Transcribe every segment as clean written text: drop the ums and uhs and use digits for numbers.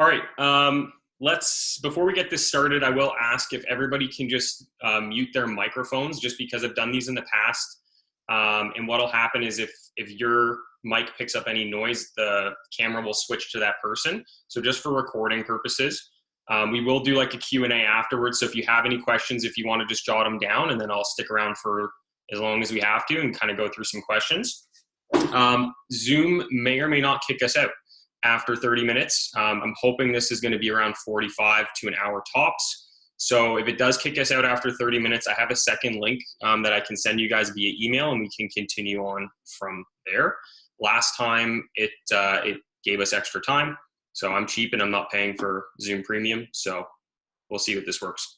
All right. Before we get this started, I will ask if everybody can just mute their microphones, just because I've done these in the past. And what'll happen is if your mic picks up any noise, the camera will switch to that person. So just for recording purposes, we will do like a Q&A afterwards. So if you have any questions, if you want to just jot them down, and then I'll stick around for as long as we have to and kind of go through some questions. Zoom may or may not kick us out after 30 minutes. I'm hoping this is going to be around 45 to an hour tops. So if it does kick us out after 30 minutes, I have a second link that I can send you guys via email, and we can continue on from there. Last time it gave us extra time, so I'm cheap and I'm not paying for Zoom Premium, so we'll see if this works.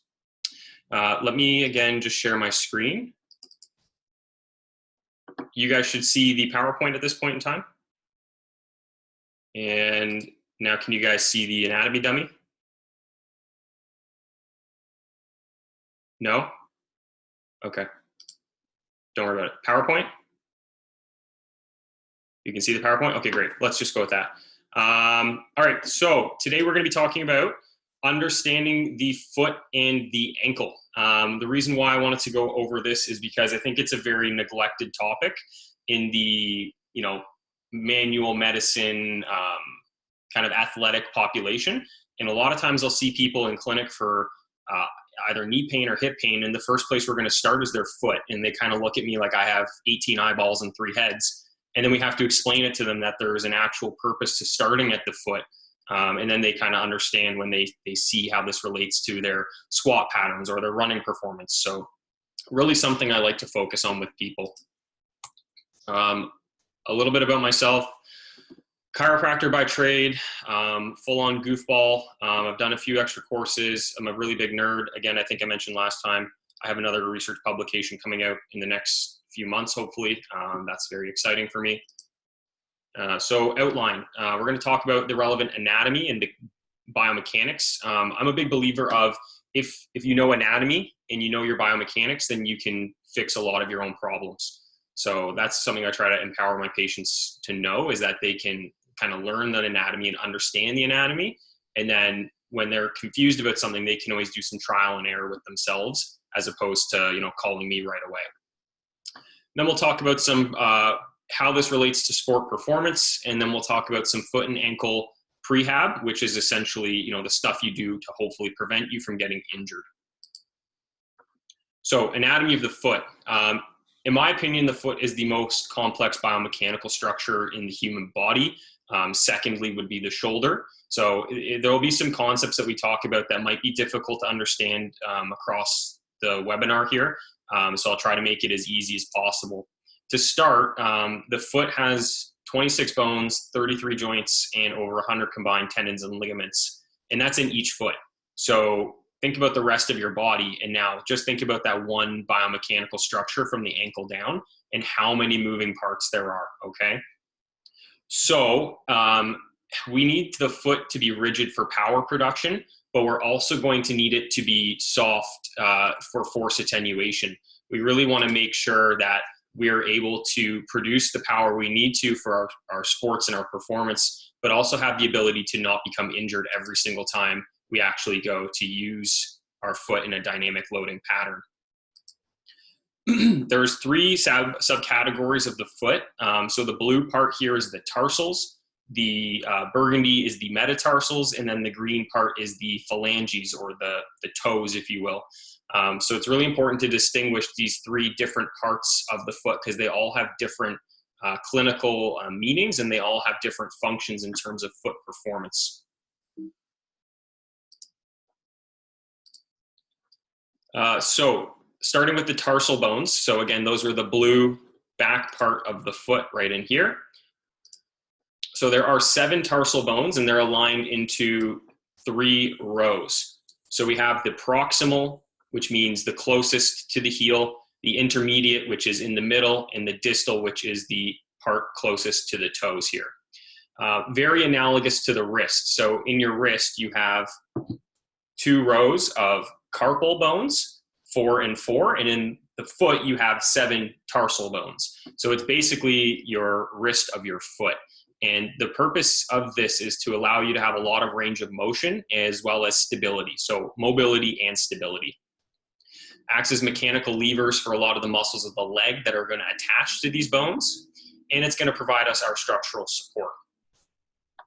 Let me again just share my screen. You guys should see the PowerPoint at this point in time. And now can you guys see the anatomy dummy? No? Okay. Don't worry about it. PowerPoint? You can see the PowerPoint? Okay, great. Let's just go with that. All right, so today we're going to be talking about understanding the foot and the ankle. The reason why I wanted to go over this is because I think it's a very neglected topic in the, manual medicine kind of athletic population. And a lot of times I'll see people in clinic for either knee pain or hip pain, and the first place we're going to start is their foot, and they kind of look at me like I have 18 eyeballs and 3 heads, and then we have to explain it to them that there is an actual purpose to starting at the foot, and then they kind of understand when they see how this relates to their squat patterns or their running performance. So really something I like to focus on with people. A little bit about myself. Chiropractor by trade, full-on goofball. I've done a few extra courses. I'm a really big nerd. Again, I think I mentioned last time, I have another research publication coming out in the next few months, hopefully. That's very exciting for me. So outline, we're going to talk about the relevant anatomy and the biomechanics. I'm a big believer of if you know anatomy and you know your biomechanics, then you can fix a lot of your own problems. So that's something I try to empower my patients to know, is that they can kind of learn the anatomy and understand the anatomy. And then when they're confused about something, they can always do some trial and error with themselves, as opposed to, calling me right away. Then we'll talk about some, how this relates to sport performance. And then we'll talk about some foot and ankle prehab, which is essentially, the stuff you do to hopefully prevent you from getting injured. So anatomy of the foot. In my opinion, the foot is the most complex biomechanical structure in the human body. Secondly would be the shoulder. So there will be some concepts that we talk about that might be difficult to understand across the webinar here. So I'll try to make it as easy as possible. To start, the foot has 26 bones, 33 joints, and over 100 combined tendons and ligaments. And that's in each foot. So think about the rest of your body, and now just think about that one biomechanical structure from the ankle down and how many moving parts there are, okay? So we need the foot to be rigid for power production, but we're also going to need it to be soft for force attenuation. We really want to make sure that we're able to produce the power we need to for our sports and our performance, but also have the ability to not become injured every single time we actually go to use our foot in a dynamic loading pattern. There's 3 subcategories of the foot. So the blue part here is the tarsals, the burgundy is the metatarsals, and then the green part is the phalanges, or the toes, if you will. So it's really important to distinguish these 3 different parts of the foot, because they all have different clinical meanings, and they all have different functions in terms of foot performance. So starting with the tarsal bones. So again, those are the blue back part of the foot right in here. So there are 7 tarsal bones, and they're aligned into 3 rows. So we have the proximal, which means the closest to the heel, the intermediate, which is in the middle, and the distal, which is the part closest to the toes here. Very analogous to the wrist. So in your wrist, you have 2 rows of carpal bones, 4 and 4, and in the foot you have 7 tarsal bones. So it's basically your wrist of your foot. And the purpose of this is to allow you to have a lot of range of motion as well as stability. So mobility and stability. Acts as mechanical levers for a lot of the muscles of the leg that are going to attach to these bones. And it's going to provide us our structural support.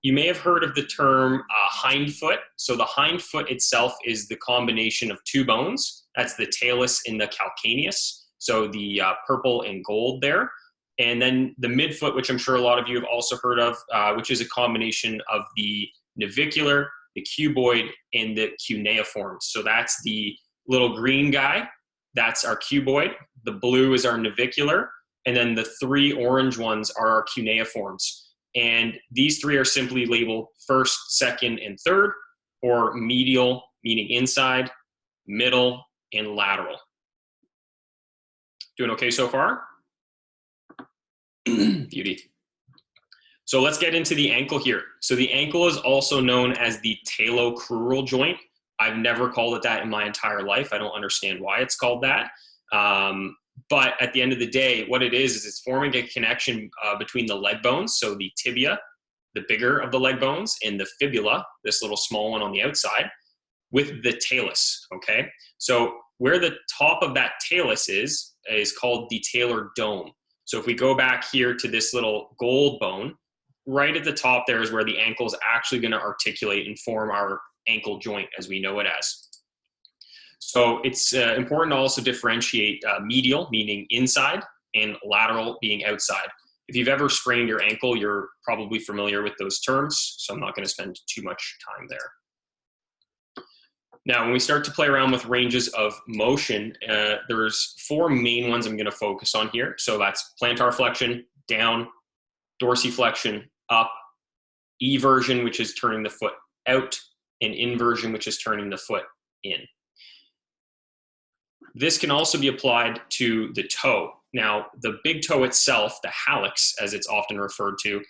You may have heard of the term hind foot. So the hind foot itself is the combination of two bones. That's the talus and the calcaneus. So the purple and gold there. And then the midfoot, which I'm sure a lot of you have also heard of, which is a combination of the navicular, the cuboid, and the cuneiform. So that's the little green guy. That's our cuboid. The blue is our navicular. And then the three orange ones are our cuneiforms. And these three are simply labeled first, second, and third, or medial, meaning inside, middle, and lateral. Doing okay so far? Beauty. So let's get into the ankle here. So the ankle is also known as the talocrural joint. I've never called it that in my entire life. I don't understand why it's called that. But at the end of the day, what it is it's forming a connection between the leg bones. So the tibia, the bigger of the leg bones, and the fibula, this little small one on the outside, with the talus, okay? So where the top of that talus is called the talar dome. So if we go back here to this little gold bone, right at the top there is where the ankle is actually going to articulate and form our ankle joint as we know it as. So it's important to also differentiate medial, meaning inside, and lateral, being outside. If you've ever sprained your ankle, you're probably familiar with those terms, so I'm not going to spend too much time there. Now, when we start to play around with ranges of motion, there's four main ones I'm going to focus on here. So that's plantar flexion, down, dorsiflexion, up, eversion, which is turning the foot out, and inversion, which is turning the foot in. This can also be applied to the toe. Now, the big toe itself, the hallux, as it's often referred to,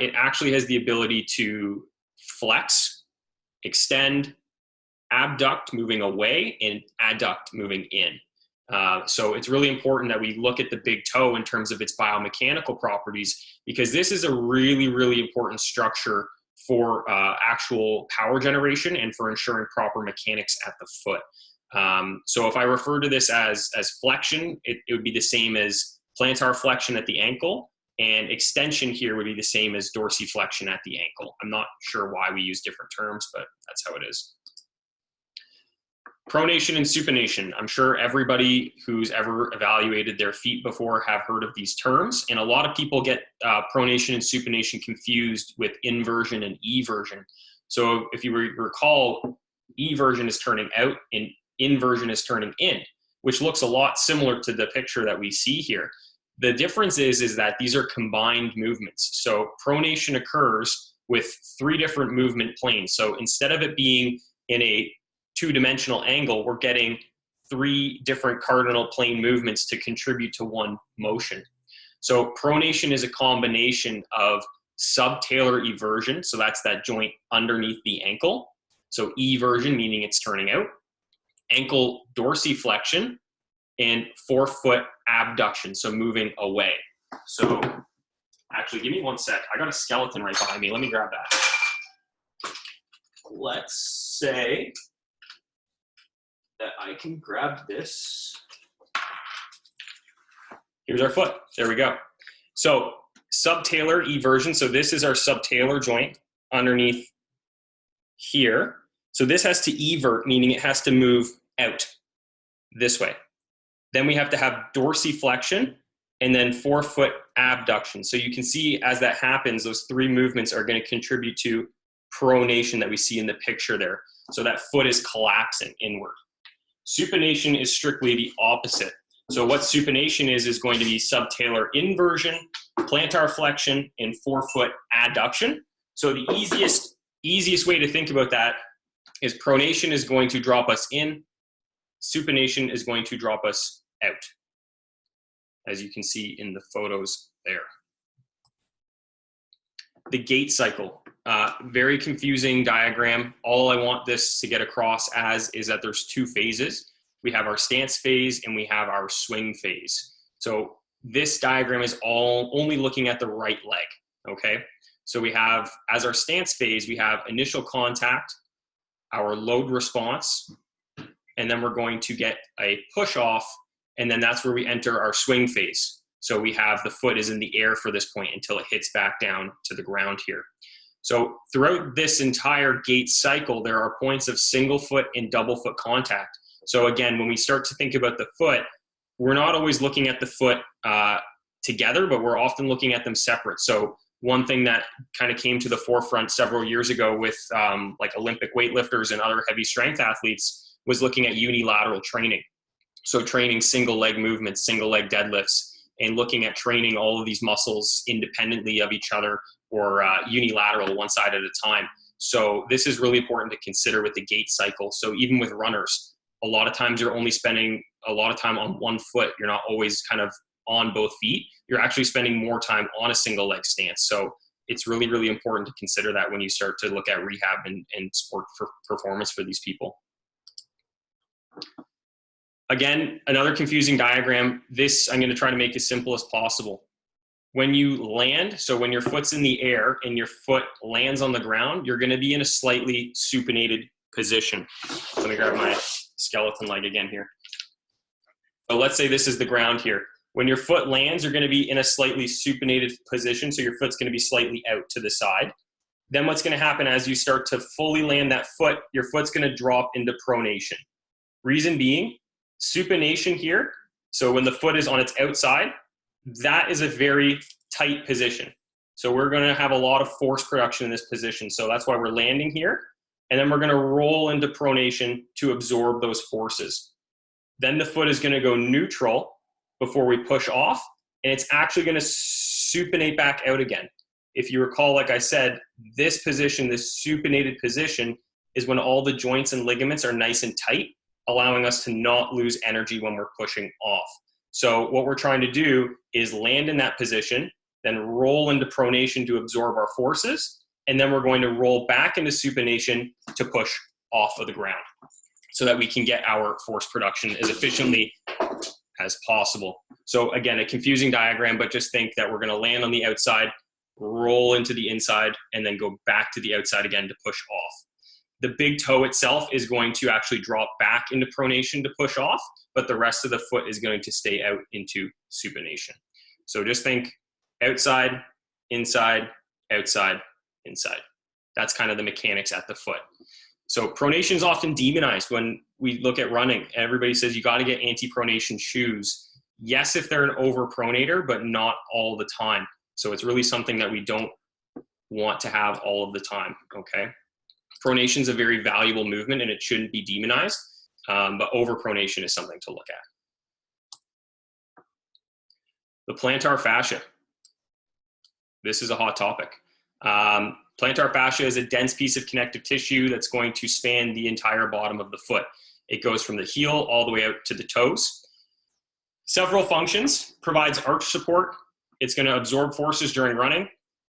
it actually has the ability to flex, extend, abduct, moving away, and adduct, moving in. So it's really important that we look at the big toe in terms of its biomechanical properties, because this is a really, really important structure for actual power generation and for ensuring proper mechanics at the foot. So if I refer to this as flexion, it would be the same as plantar flexion at the ankle, and extension here would be the same as dorsiflexion at the ankle. I'm not sure why we use different terms, but that's how it is. Pronation and supination. I'm sure everybody who's ever evaluated their feet before have heard of these terms, and a lot of people get pronation and supination confused with inversion and eversion. So if you recall, eversion is turning out and inversion is turning in, which looks a lot similar to the picture that we see here. The difference is that these are combined movements. So pronation occurs with three different movement planes. So instead of it being in a two-dimensional angle, we're getting three different cardinal plane movements to contribute to one motion. So pronation is a combination of subtalar eversion, so that's that joint underneath the ankle. So eversion, meaning it's turning out. Ankle dorsiflexion, and forefoot abduction, so moving away. So actually, give me one sec. I got a skeleton right behind me. Let me grab that. Let's say that I can grab this. Here's our foot. There we go. So subtalar eversion. So this is our subtalar joint underneath here. So this has to evert, meaning it has to move out this way. Then we have to have dorsiflexion and then forefoot abduction. So you can see as that happens, those three movements are going to contribute to pronation that we see in the picture there. So that foot is collapsing inward. Supination is strictly the opposite. So what supination is going to be subtalar inversion, plantar flexion, and forefoot adduction. So the easiest way to think about that is pronation is going to drop us in, supination is going to drop us out, as you can see in the photos there. The gait cycle, very confusing diagram. All I want this to get across as is that there's two phases. We have our stance phase and we have our swing phase. So this diagram is only looking at the right leg, okay? So we have, as our stance phase, we have initial contact, our load response, and then we're going to get a push off, and then that's where we enter our swing phase. So we have the foot is in the air for this point until it hits back down to the ground here. So throughout this entire gait cycle, there are points of single foot and double foot contact. So again, when we start to think about the foot, we're not always looking at the foot together, but we're often looking at them separate. So one thing that kind of came to the forefront several years ago with like Olympic weightlifters and other heavy strength athletes was looking at unilateral training. So training single leg movements, single leg deadlifts, and looking at training all of these muscles independently of each other or unilateral, one side at a time. So this is really important to consider with the gait cycle. So even with runners, a lot of times you're only spending a lot of time on one foot. You're not always kind of on both feet. You're actually spending more time on a single leg stance. So it's really, really important to consider that when you start to look at rehab and sport for performance for these people. Again, another confusing diagram. This I'm going to try to make as simple as possible. When you land, so when your foot's in the air and your foot lands on the ground, you're going to be in a slightly supinated position. Let me grab my skeleton leg again here. So let's say this is the ground here. When your foot lands, you're going to be in a slightly supinated position, so your foot's going to be slightly out to the side. Then what's going to happen as you start to fully land that foot, your foot's going to drop into pronation. Reason being, supination here, so when the foot is on its outside, that is a very tight position. So we're going to have a lot of force production in this position. So that's why we're landing here. And then we're going to roll into pronation to absorb those forces. Then the foot is going to go neutral before we push off. And it's actually going to supinate back out again. If you recall, like I said, this position, this supinated position, is when all the joints and ligaments are nice and tight, allowing us to not lose energy when we're pushing off. So what we're trying to do is land in that position, then roll into pronation to absorb our forces, and then we're going to roll back into supination to push off of the ground so that we can get our force production as efficiently as possible. So again, a confusing diagram, but just think that we're going to land on the outside, roll into the inside, and then go back to the outside again to push off. The big toe itself is going to actually drop back into pronation to push off, but the rest of the foot is going to stay out into supination. So just think outside, inside, outside, inside. That's kind of the mechanics at the foot. So pronation is often demonized when we look at running. Everybody says you got to get anti-pronation shoes. Yes, if they're an over-pronator, but not all the time. So it's really something that we don't want to have all of the time, okay? Pronation is a very valuable movement and it shouldn't be demonized, but overpronation is something to look at. The plantar fascia. This is a hot topic. Plantar fascia is a dense piece of connective tissue that's going to span the entire bottom of the foot. It goes from the heel all the way out to the toes. Several functions: provides arch support. It's going to absorb forces during running.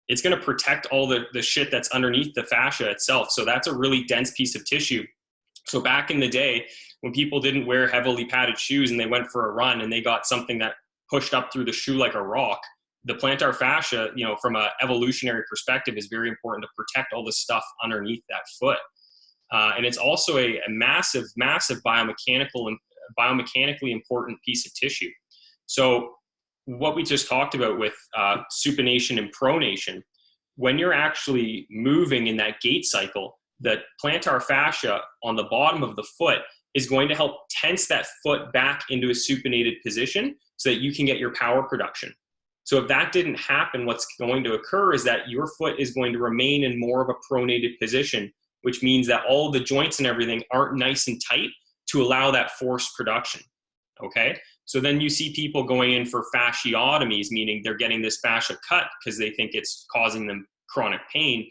It's going to protect all the shit that's underneath the fascia itself. So that's a really dense piece of tissue. So back in the day, when people didn't wear heavily padded shoes and they went for a run and they got something that pushed up through the shoe like a rock, the plantar fascia, you know, from an evolutionary perspective, is very important to protect all the stuff underneath that foot. And it's also a massive, massive biomechanically important piece of tissue. So what we just talked about with supination and pronation, when you're actually moving in that gait cycle, the plantar fascia on the bottom of the foot is going to help tense that foot back into a supinated position so that you can get your power production. So if that didn't happen, what's going to occur is that your foot is going to remain in more of a pronated position, which means that all of the joints and everything aren't nice and tight to allow that force production, okay? So then you see people going in for fasciotomies, meaning they're getting this fascia cut because they think it's causing them chronic pain.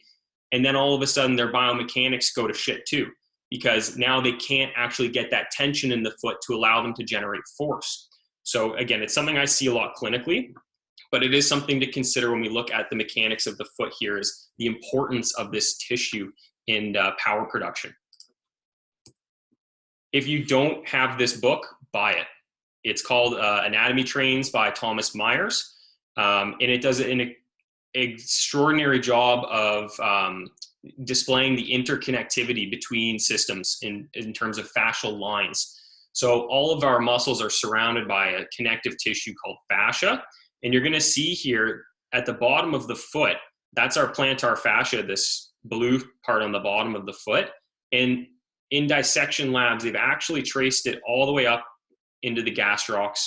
And then all of a sudden their biomechanics go to shit too, because now they can't actually get that tension in the foot to allow them to generate force. So again, it's something I see a lot clinically, but it is something to consider when we look at the mechanics of the foot here, is the importance of this tissue in power production. If you don't have this book, buy it. It's called Anatomy Trains by Thomas Myers. And it does it in a extraordinary job of displaying the interconnectivity between systems in terms of fascial lines. So all of our muscles are surrounded by a connective tissue called fascia. And you're going to see here at the bottom of the foot, that's our plantar fascia, this blue part on the bottom of the foot. And in dissection labs, they've actually traced it all the way up into the gastrocs,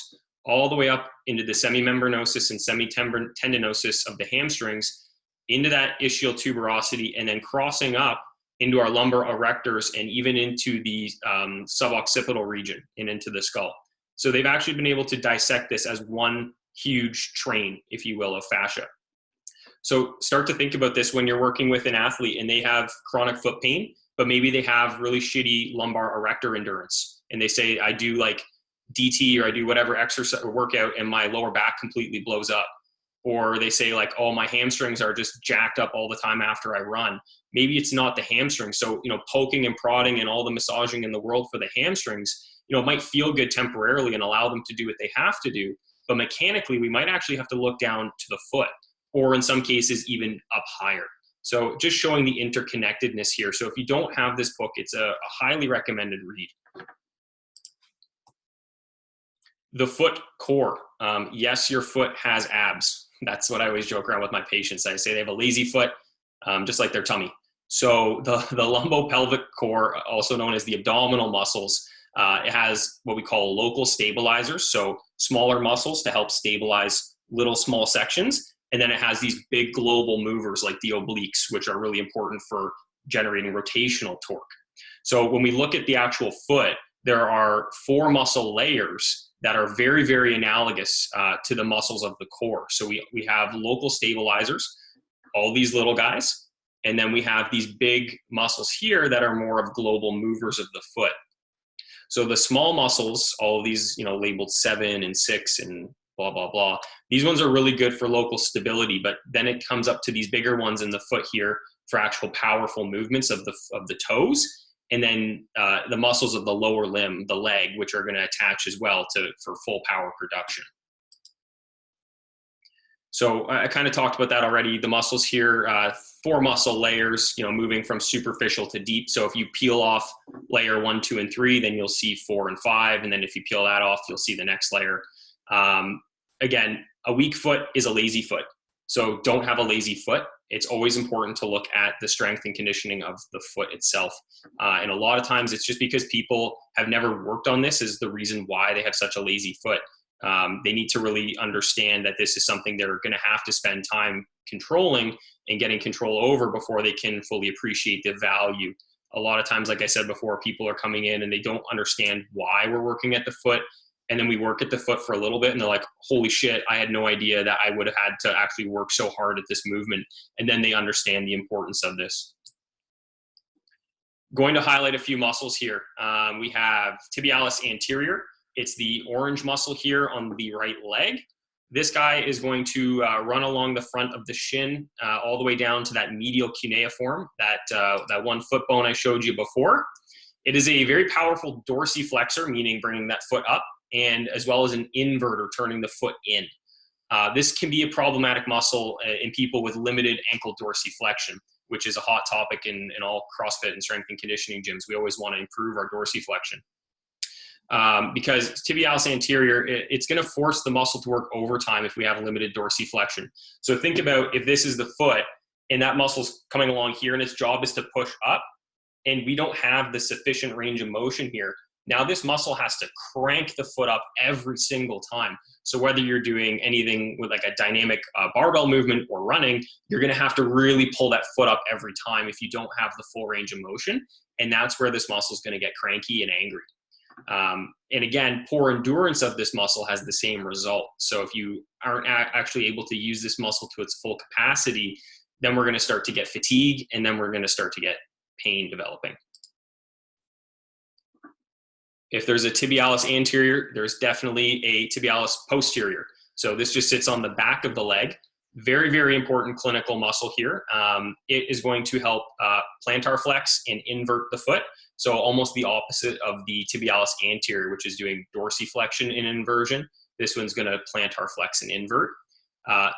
all the way up into the semimembranosus and semitendinosus of the hamstrings, into that ischial tuberosity, and then crossing up into our lumbar erectors and even into the suboccipital region and into the skull. So they've actually been able to dissect this as one huge train, if you will, of fascia. So start to think about this when you're working with an athlete and they have chronic foot pain, but maybe they have really shitty lumbar erector endurance. And they say, I do like DT or I do whatever exercise or workout and my lower back completely blows up. Or they say like, oh, my hamstrings are just jacked up all the time after I run. Maybe it's not the hamstrings. So, poking and prodding and all the massaging in the world for the hamstrings, it might feel good temporarily and allow them to do what they have to do. But mechanically, we might actually have to look down to the foot, or in some cases, even up higher. So just showing the interconnectedness here. So if you don't have this book, it's a highly recommended read. The foot core. Yes, your foot has abs. That's what I always joke around with my patients. I say they have a lazy foot, just like their tummy. So the lumbopelvic core, also known as the abdominal muscles, it has what we call local stabilizers. So smaller muscles to help stabilize little small sections. And then it has these big global movers like the obliques, which are really important for generating rotational torque. So when we look at the actual foot, there are 4 muscle layers that are very, very analogous to the muscles of the core. So we have local stabilizers, all these little guys, and then we have these big muscles here that are more of global movers of the foot. So the small muscles, all of these, labeled 7 and 6 and blah, blah, blah, these ones are really good for local stability, but then it comes up to these bigger ones in the foot here for actual powerful movements of the toes. And then the muscles of the lower limb, the leg, which are going to attach as well for full power production. So I kind of talked about that already. The muscles here, 4 muscle layers, moving from superficial to deep. So if you peel off layer 1, 2, and 3, then you'll see 4 and 5. And then if you peel that off, you'll see the next layer. Again, a weak foot is a lazy foot. So don't have a lazy foot. It's always important to look at the strength and conditioning of the foot itself. And a lot of times it's just because people have never worked on this is the reason why they have such a lazy foot. They need to really understand that this is something they're going to have to spend time controlling and getting control over before they can fully appreciate the value. A lot of times, like I said before, people are coming in and they don't understand why we're working at the foot. And then we work at the foot for a little bit and they're like, holy shit, I had no idea that I would have had to actually work so hard at this movement. And then they understand the importance of this. Going to highlight a few muscles here. We have tibialis anterior. It's the orange muscle here on the right leg. This guy is going to run along the front of the shin all the way down to that medial cuneiform, that one foot bone I showed you before. It is a very powerful dorsiflexor, meaning bringing that foot up, and as well as an inverter, turning the foot in. This can be a problematic muscle in people with limited ankle dorsiflexion, which is a hot topic in all CrossFit and strength and conditioning gyms. We always want to improve our dorsiflexion. Because tibialis anterior, it's going to force the muscle to work overtime if we have limited dorsiflexion. So think about if this is the foot and that muscle's coming along here and its job is to push up, and we don't have the sufficient range of motion here. Now this muscle has to crank the foot up every single time. So whether you're doing anything with like a dynamic barbell movement or running, you're going to have to really pull that foot up every time if you don't have the full range of motion. And that's where this muscle is going to get cranky and angry. And again, poor endurance of this muscle has the same result. So if you aren't actually able to use this muscle to its full capacity, then we're going to start to get fatigue, and then we're going to start to get pain developing. If there's a tibialis anterior, there's definitely a tibialis posterior. So this just sits on the back of the leg. Very, very important clinical muscle here. It is going to help plantar flex and invert the foot. So almost the opposite of the tibialis anterior, which is doing dorsiflexion and inversion. This one's going to plantar flex and invert.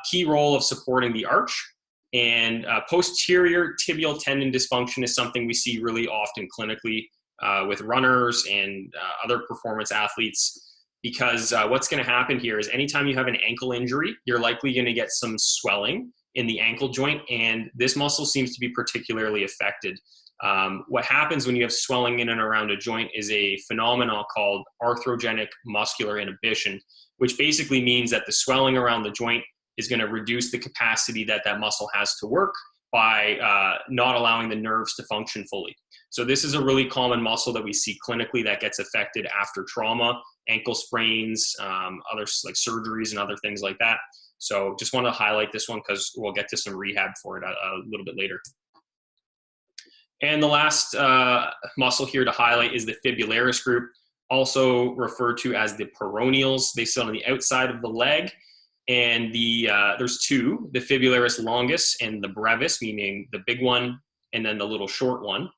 Key role of supporting the arch. And posterior tibial tendon dysfunction is something we see really often clinically with runners and other performance athletes, because what's going to happen here is anytime you have an ankle injury, you're likely going to get some swelling in the ankle joint, and this muscle seems to be particularly affected. What happens when you have swelling in and around a joint is a phenomenon called arthrogenic muscular inhibition, which basically means that the swelling around the joint is going to reduce the capacity that that muscle has to work by not allowing the nerves to function fully. So this is a really common muscle that we see clinically that gets affected after trauma, ankle sprains, others like surgeries and other things like that. So just want to highlight this one because we'll get to some rehab for it a little bit later. And the last muscle here to highlight is the fibularis group, also referred to as the peroneals. They sit on the outside of the leg. And there's two, the fibularis longus and the brevis, meaning the big one and then the little short one.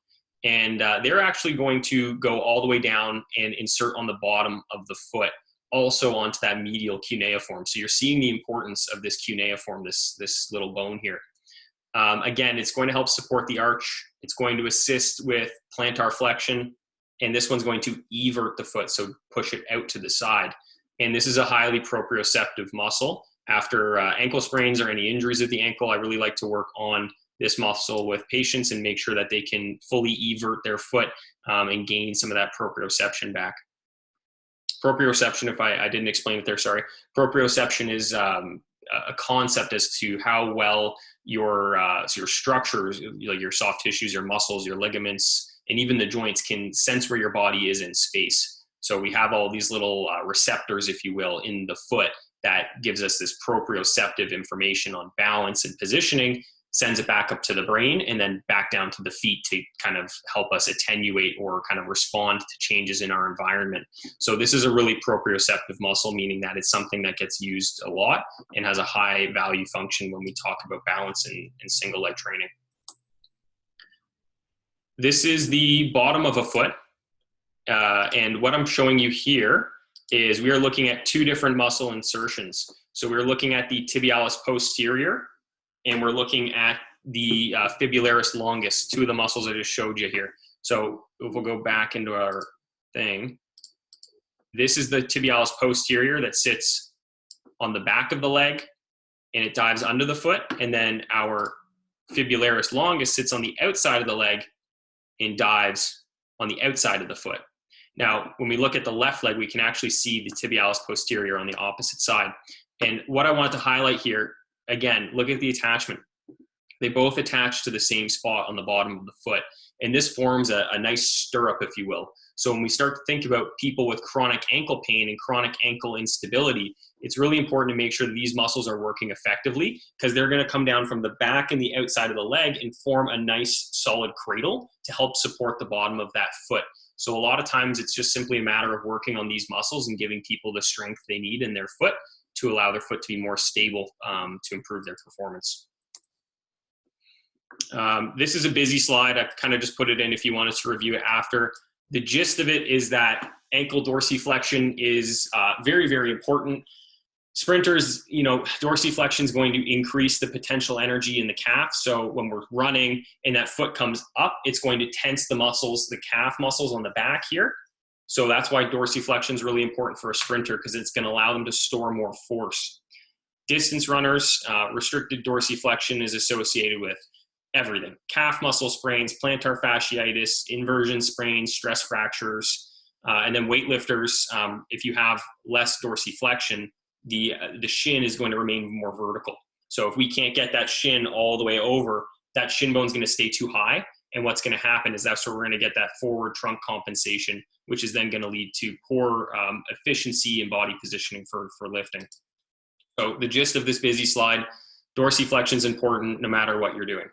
And they're actually going to go all the way down and insert on the bottom of the foot, also onto that medial cuneiform. So you're seeing the importance of this cuneiform, this little bone here. Again, it's going to help support the arch. It's going to assist with plantar flexion. And this one's going to evert the foot, so push it out to the side. And this is a highly proprioceptive muscle. After ankle sprains or any injuries of the ankle, I really like to work on this muscle with patients and make sure that they can fully evert their foot and gain some of that proprioception back. Proprioception, if I didn't explain it there, sorry. Proprioception is a concept as to how well your structures, like your soft tissues, your muscles, your ligaments, and even the joints can sense where your body is in space. So we have all these little receptors, if you will, in the foot that gives us this proprioceptive information on balance and positioning, sends it back up to the brain and then back down to the feet to kind of help us attenuate or kind of respond to changes in our environment. So this is a really proprioceptive muscle, meaning that it's something that gets used a lot and has a high value function when we talk about balance and single leg training. This is the bottom of a foot. And what I'm showing you here is we are looking at two different muscle insertions. So we're looking at the tibialis posterior, and we're looking at the fibularis longus, two of the muscles I just showed you here. So if we'll go back into our thing, this is the tibialis posterior that sits on the back of the leg, and it dives under the foot. And then our fibularis longus sits on the outside of the leg and dives on the outside of the foot. Now, when we look at the left leg, we can actually see the tibialis posterior on the opposite side. And what I want to highlight here, again, look at the attachment. They both attach to the same spot on the bottom of the foot. And this forms a nice stirrup, if you will. So when we start to think about people with chronic ankle pain and chronic ankle instability, it's really important to make sure that these muscles are working effectively, because they're going to come down from the back and the outside of the leg and form a nice solid cradle to help support the bottom of that foot. So a lot of times it's just simply a matter of working on these muscles and giving people the strength they need in their foot to allow their foot to be more stable to improve their performance. This is a busy slide. I've kind of just put it in if you want us to review it after. The gist of it is that ankle dorsiflexion is very, very important. Sprinters, dorsiflexion is going to increase the potential energy in the calf. So when we're running and that foot comes up, it's going to tense the muscles, the calf muscles on the back here. So that's why dorsiflexion is really important for a sprinter, because it's going to allow them to store more force. Distance runners, restricted dorsiflexion is associated with everything: calf muscle sprains, plantar fasciitis, inversion sprains, stress fractures. And then weightlifters, if you have less dorsiflexion, the shin is going to remain more vertical. So if we can't get that shin all the way over, that shin bone is going to stay too high. And what's going to happen is that's where we're going to get that forward trunk compensation, which is then going to lead to poor efficiency and body positioning for lifting. So the gist of this busy slide, dorsiflexion is important no matter what you're doing.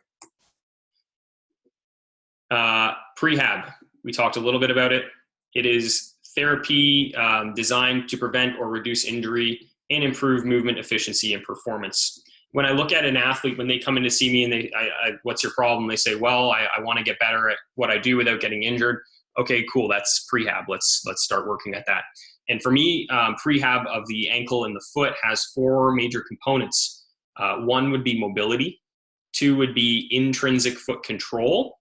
Prehab, we talked a little bit about it. It is therapy designed to prevent or reduce injury and improve movement efficiency and performance. When I look at an athlete, when they come in to see me and what's your problem? They say, well, I want to get better at what I do without getting injured. Okay, cool. That's prehab. Let's start working at that. And for me, prehab of the ankle and the foot has 4 major components. 1 would be mobility, 2 would be intrinsic foot control,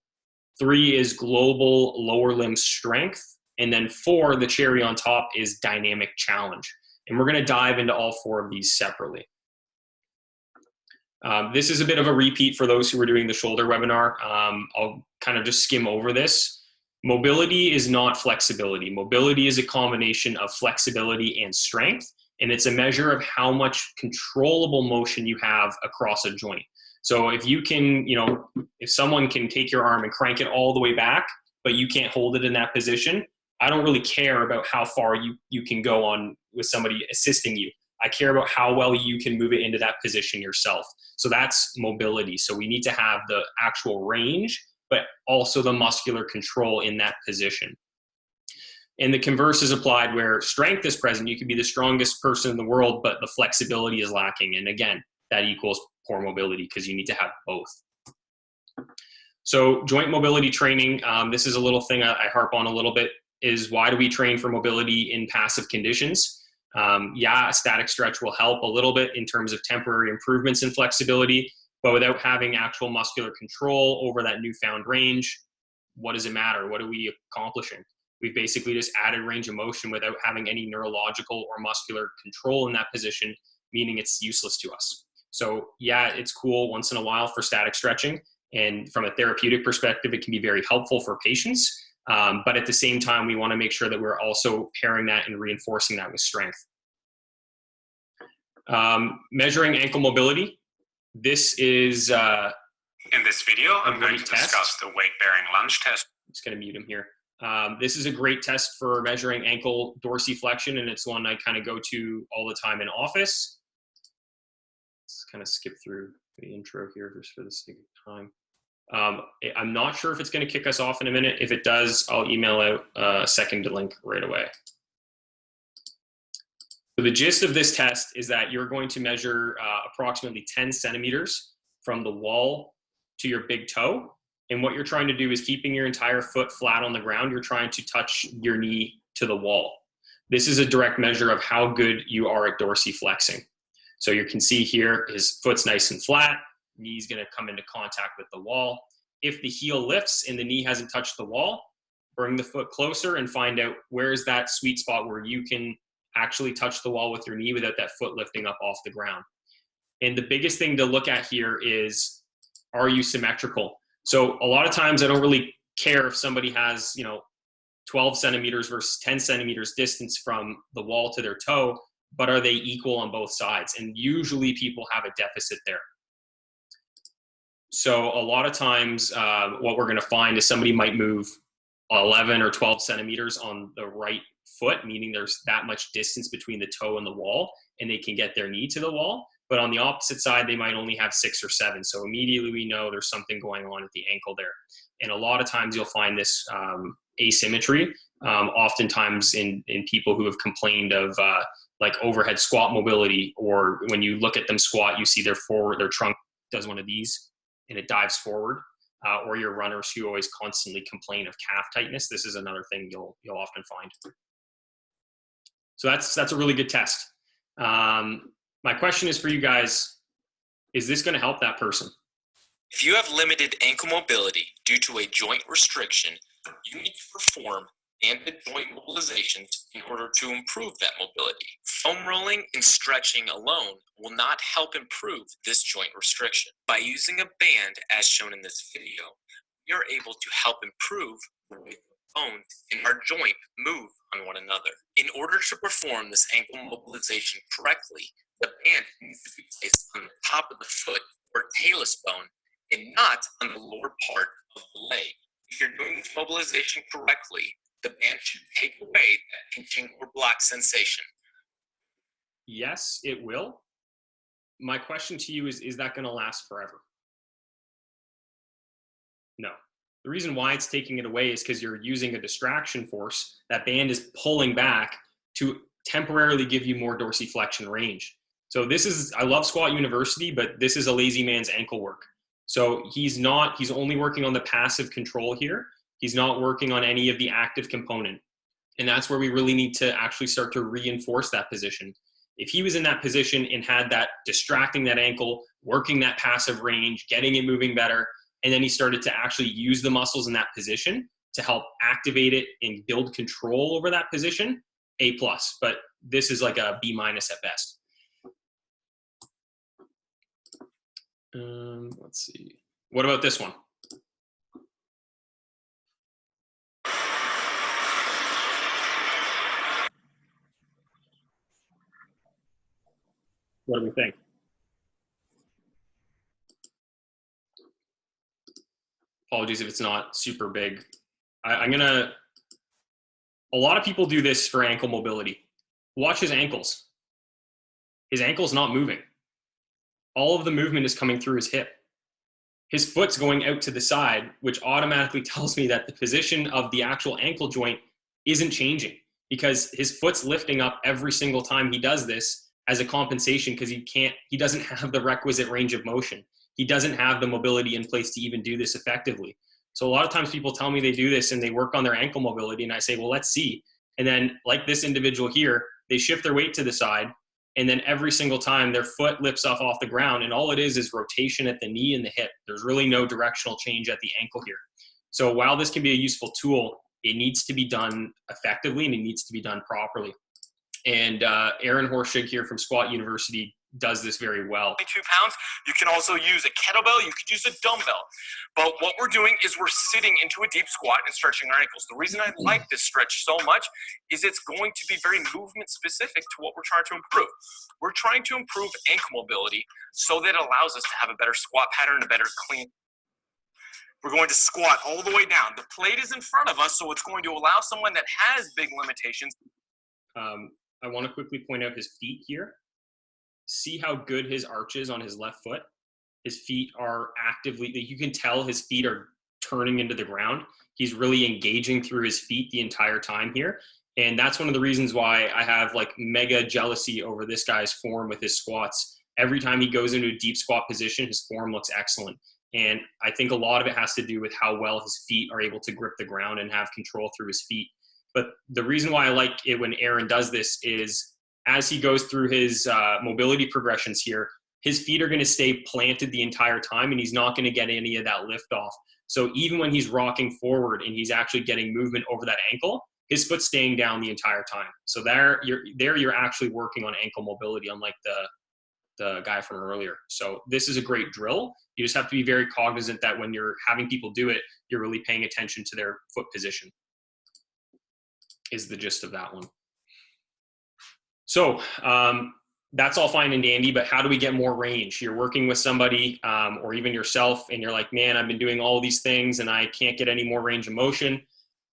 3 is global lower limb strength, and then 4, the cherry on top, is dynamic challenge. And we're going to dive into all 4 of these separately. This is a bit of a repeat for those who were doing the shoulder webinar. I'll kind of just skim over this. Mobility is not flexibility. Mobility is a combination of flexibility and strength, and it's a measure of how much controllable motion you have across a joint. So if you can, if someone can take your arm and crank it all the way back, but you can't hold it in that position, I don't really care about how far you can go on with somebody assisting you. I care about how well you can move it into that position yourself. So that's mobility. So we need to have the actual range, but also the muscular control in that position. And the converse is applied where strength is present. You could be the strongest person in the world, but the flexibility is lacking. And again, that equals poor mobility because you need to have both. So joint mobility training, this is a little thing I harp on a little bit, is why do we train for mobility in passive conditions? Yeah, a static stretch will help a little bit in terms of temporary improvements in flexibility, but without having actual muscular control over that newfound range, what does it matter? What are we accomplishing? We've basically just added range of motion without having any neurological or muscular control in that position, meaning it's useless to us. So yeah, it's cool once in a while for static stretching. And from a therapeutic perspective, it can be very helpful for patients. But at the same time, we want to make sure that we're also pairing that and reinforcing that with strength. Measuring ankle mobility. This is... in this video, I'm going to discuss the weight-bearing lunge test. I'm just going to mute him here. This is a great test for measuring ankle dorsiflexion, and it's one I kind of go to all the time in office. Let's kind of skip through the intro here just for the sake of time. I'm not sure if it's going to kick us off in a minute. If it does, I'll email out a second link right away. So the gist of this test is that you're going to measure approximately 10 centimeters from the wall to your big toe. And what you're trying to do is keeping your entire foot flat on the ground. You're trying to touch your knee to the wall. This is a direct measure of how good you are at dorsiflexing. So you can see here, his foot's nice and flat. Knee's going to come into contact with the wall. If the heel lifts and the knee hasn't touched the wall, bring the foot closer and find out where's that sweet spot where you can actually touch the wall with your knee without that foot lifting up off the ground. And the biggest thing to look at here is, are you symmetrical? So a lot of times I don't really care if somebody has, 12 centimeters versus 10 centimeters distance from the wall to their toe, but are they equal on both sides? And usually people have a deficit there. So a lot of times what we're going to find is somebody might move 11 or 12 centimeters on the right foot, meaning there's that much distance between the toe and the wall, and they can get their knee to the wall. But on the opposite side, they might only have 6 or 7. So immediately we know there's something going on at the ankle there. And a lot of times you'll find this asymmetry, oftentimes in people who have complained of like overhead squat mobility, or when you look at them squat, you see their trunk does one of these and it dives forward, or your runners who always constantly complain of calf tightness. This is another thing you'll often find. So that's a really good test. My question is for you guys, is this going to help that person? If you have limited ankle mobility due to a joint restriction, you need to perform banded joint mobilizations in order to improve that mobility. Foam rolling and stretching alone will not help improve this joint restriction. By using a band, as shown in this video, we are able to help improve the way the bones in our joint move on one another. In order to perform this ankle mobilization correctly, the band needs to be placed on the top of the foot or talus bone and not on the lower part of the leg. If you're doing this mobilization correctly, the band should take away that pinching or block sensation. Yes, it will. My question to you is that going to last forever? No. The reason why it's taking it away is because you're using a distraction force. That band is pulling back to temporarily give you more dorsiflexion range. So I love Squat University, but this is a lazy man's ankle work. So he's only working on the passive control here. He's not working on any of the active component. And that's where we really need to actually start to reinforce that position. If he was in that position and had that distracting that ankle, working that passive range, getting it moving better, and then he started to actually use the muscles in that position to help activate it and build control over that position, A+. But this is like a B- at best. Let's see. What about this one? What do we think? Apologies if it's not super big. A lot of people do this for ankle mobility. Watch his ankles. His ankle's not moving. All of the movement is coming through his hip. His foot's going out to the side, which automatically tells me that the position of the actual ankle joint isn't changing, because his foot's lifting up every single time he does this as a compensation, because he doesn't have the requisite range of motion. He doesn't have the mobility in place to even do this effectively. So a lot of times people tell me they do this and they work on their ankle mobility, and I say, well, let's see. And then like this individual here, they shift their weight to the side, and then every single time their foot lifts off the ground, and all it is rotation at the knee and the hip. There's really no directional change at the ankle here. So while this can be a useful tool, it needs to be done effectively and it needs to be done properly. And Aaron Horschig here from Squat University does this very well. 22 pounds. You can also use a kettlebell. You could use a dumbbell. But what we're doing is we're sitting into a deep squat and stretching our ankles. The reason I like this stretch so much is it's going to be very movement specific to what we're trying to improve. We're trying to improve ankle mobility so that it allows us to have a better squat pattern, a better clean. We're going to squat all the way down. The plate is in front of us, so it's going to allow someone that has big limitations. I want to quickly point out his feet here. See how good his arch is on his left foot. His feet are actively, you can tell his feet are turning into the ground. He's really engaging through his feet the entire time here. And that's one of the reasons why I have like mega jealousy over this guy's form with his squats. Every time he goes into a deep squat position, his form looks excellent. And I think a lot of it has to do with how well his feet are able to grip the ground and have control through his feet. But the reason why I like it when Aaron does this is as he goes through his mobility progressions here, his feet are going to stay planted the entire time, and he's not going to get any of that lift off. So even when he's rocking forward and he's actually getting movement over that ankle, his foot's staying down the entire time. So there you're actually working on ankle mobility, unlike the guy from earlier. So this is a great drill. You just have to be very cognizant that when you're having people do it, you're really paying attention to their foot position, is the gist of that one. So that's all fine and dandy, but how do we get more range? You're working with somebody or even yourself, and you're like, man, I've been doing all these things and I can't get any more range of motion.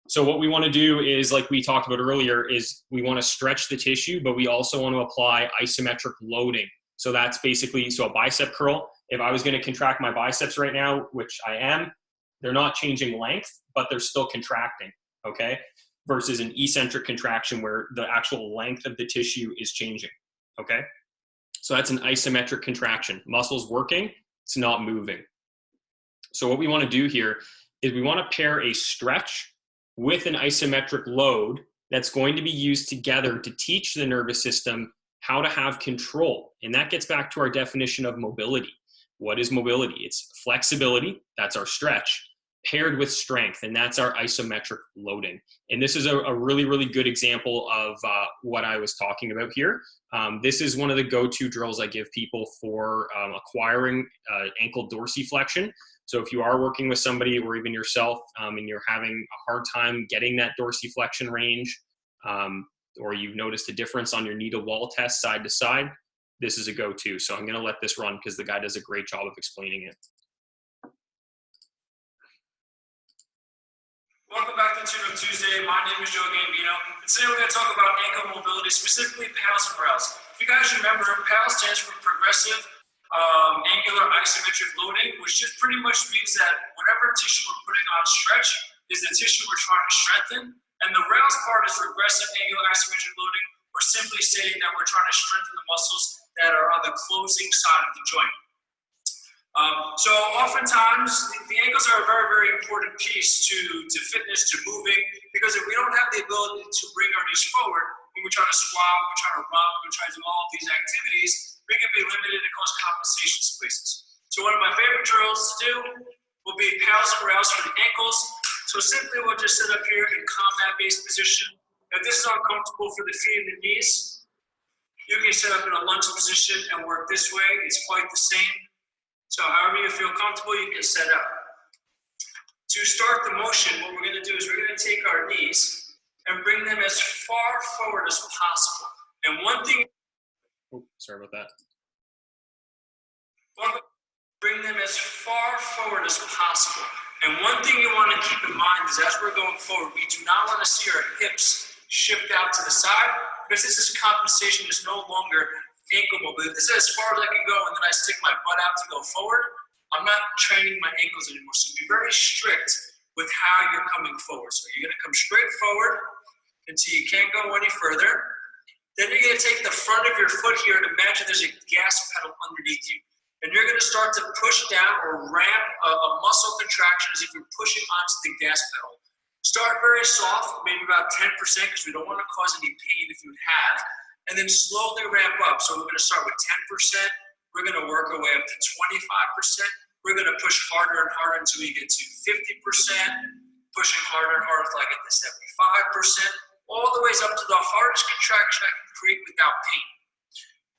So what we want to do is, like we talked about earlier, is we want to stretch the tissue, but we also want to apply isometric loading. So that's basically, so a bicep curl. If I was going to contract my biceps right now, which I am, they're not changing length, but they're still contracting, okay? Versus an eccentric contraction where the actual length of the tissue is changing, okay? So that's an isometric contraction. Muscles working, it's not moving. So what we want to do here is we want to pair a stretch with an isometric load that's going to be used together to teach the nervous system how to have control. And that gets back to our definition of mobility. What is mobility? It's flexibility, that's our stretch, paired with strength, and that's our isometric loading. And this is a really, really good example of what I was talking about here. This is one of the go-to drills I give people for acquiring ankle dorsiflexion. So if you are working with somebody or even yourself and you're having a hard time getting that dorsiflexion range, or you've noticed a difference on your knee to wall test side to side, this is a go-to. So I'm gonna let this run because the guy does a great job of explaining it. Welcome back to Tune Up Tuesday. My name is Joe Gambino, and today we're going to talk about ankle mobility, specifically PALS and RALS. If you guys remember, PALS stands for Progressive Angular Isometric Loading, which just pretty much means that whatever tissue we're putting on stretch is the tissue we're trying to strengthen, and the RALS part is Regressive Angular Isometric Loading. We're simply stating that we're trying to strengthen the muscles that are on the closing side of the joint. So oftentimes the ankles are a very, very important piece to fitness, to moving, because is if we don't have the ability to bring our knees forward, when we're trying to squat, when we're trying to run, when we're trying to do all of these activities, we can be limited to cause compensation squeezes. So one of my favorite drills to do will be pals and rails for the ankles. So simply we'll just sit up here in combat-based position. If this is uncomfortable for the feet and the knees, you can sit up in a lunge position and work this way. It's quite the same. So however you feel comfortable, you can set up. To start the motion, what we're going to do is we're going to take our knees and bring them as far forward as possible. And one thing... Oh, sorry about that. Bring them as far forward as possible. And one thing you want to keep in mind is as we're going forward, we do not want to see our hips shift out to the side, because this is compensation. It's no longer ankle mobility. This is as far as I can go, and then I stick my butt out to go forward. I'm not training my ankles anymore. So be very strict with how you're coming forward. So you're going to come straight forward until you can't go any further. Then you're going to take the front of your foot here and imagine there's a gas pedal underneath you. And you're going to start to push down or ramp a muscle contraction as if you're pushing onto the gas pedal. Start very soft, maybe about 10%, because we don't want to cause any pain if you have. And then slowly ramp up. So we're going to start with 10%. We're going to work our way up to 25%. We're going to push harder and harder until we get to 50%. Pushing harder and harder until I get to 75%. All the ways up to the hardest contraction I can create without pain.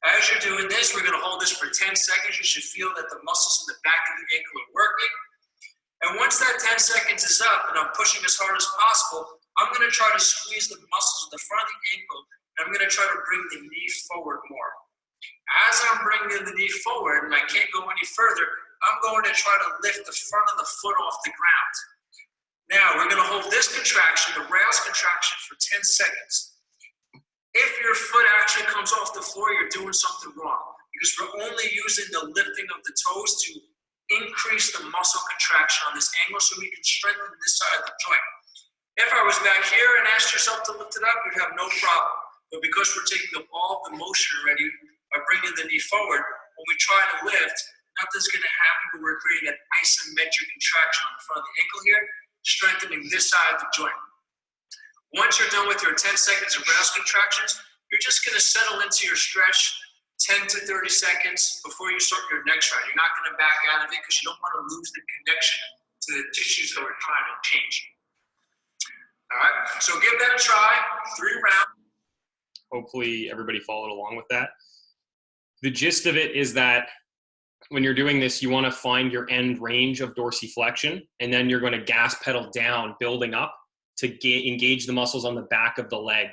As you're doing this, we're going to hold this for 10 seconds. You should feel that the muscles in the back of the ankle are working. And once that 10 seconds is up and I'm pushing as hard as possible, I'm going to try to squeeze the muscles in the front of the ankle, and I'm going to try to bring the knee forward more. As I'm bringing the knee forward and I can't go any further, I'm going to try to lift the front of the foot off the ground. Now, we're going to hold this contraction, the rails contraction, for 10 seconds. If your foot actually comes off the floor, you're doing something wrong, because we're only using the lifting of the toes to increase the muscle contraction on this angle so we can strengthen this side of the joint. If I was back here and asked yourself to lift it up, you'd have no problem. But because we're taking up all the motion already by bringing the knee forward, when we try to lift, nothing's going to happen, but we're creating an isometric contraction on the front of the ankle here, strengthening this side of the joint. Once you're done with your 10 seconds of rails contractions, you're just going to settle into your stretch 10 to 30 seconds before you start your next round. You're not going to back out of it because you don't want to lose the connection to the tissues that we're trying to change. All right, so give that a try, 3 rounds. Hopefully everybody followed along with that. The gist of it is that when you're doing this, you want to find your end range of dorsiflexion, and then you're going to gas pedal down, building up to engage the muscles on the back of the leg.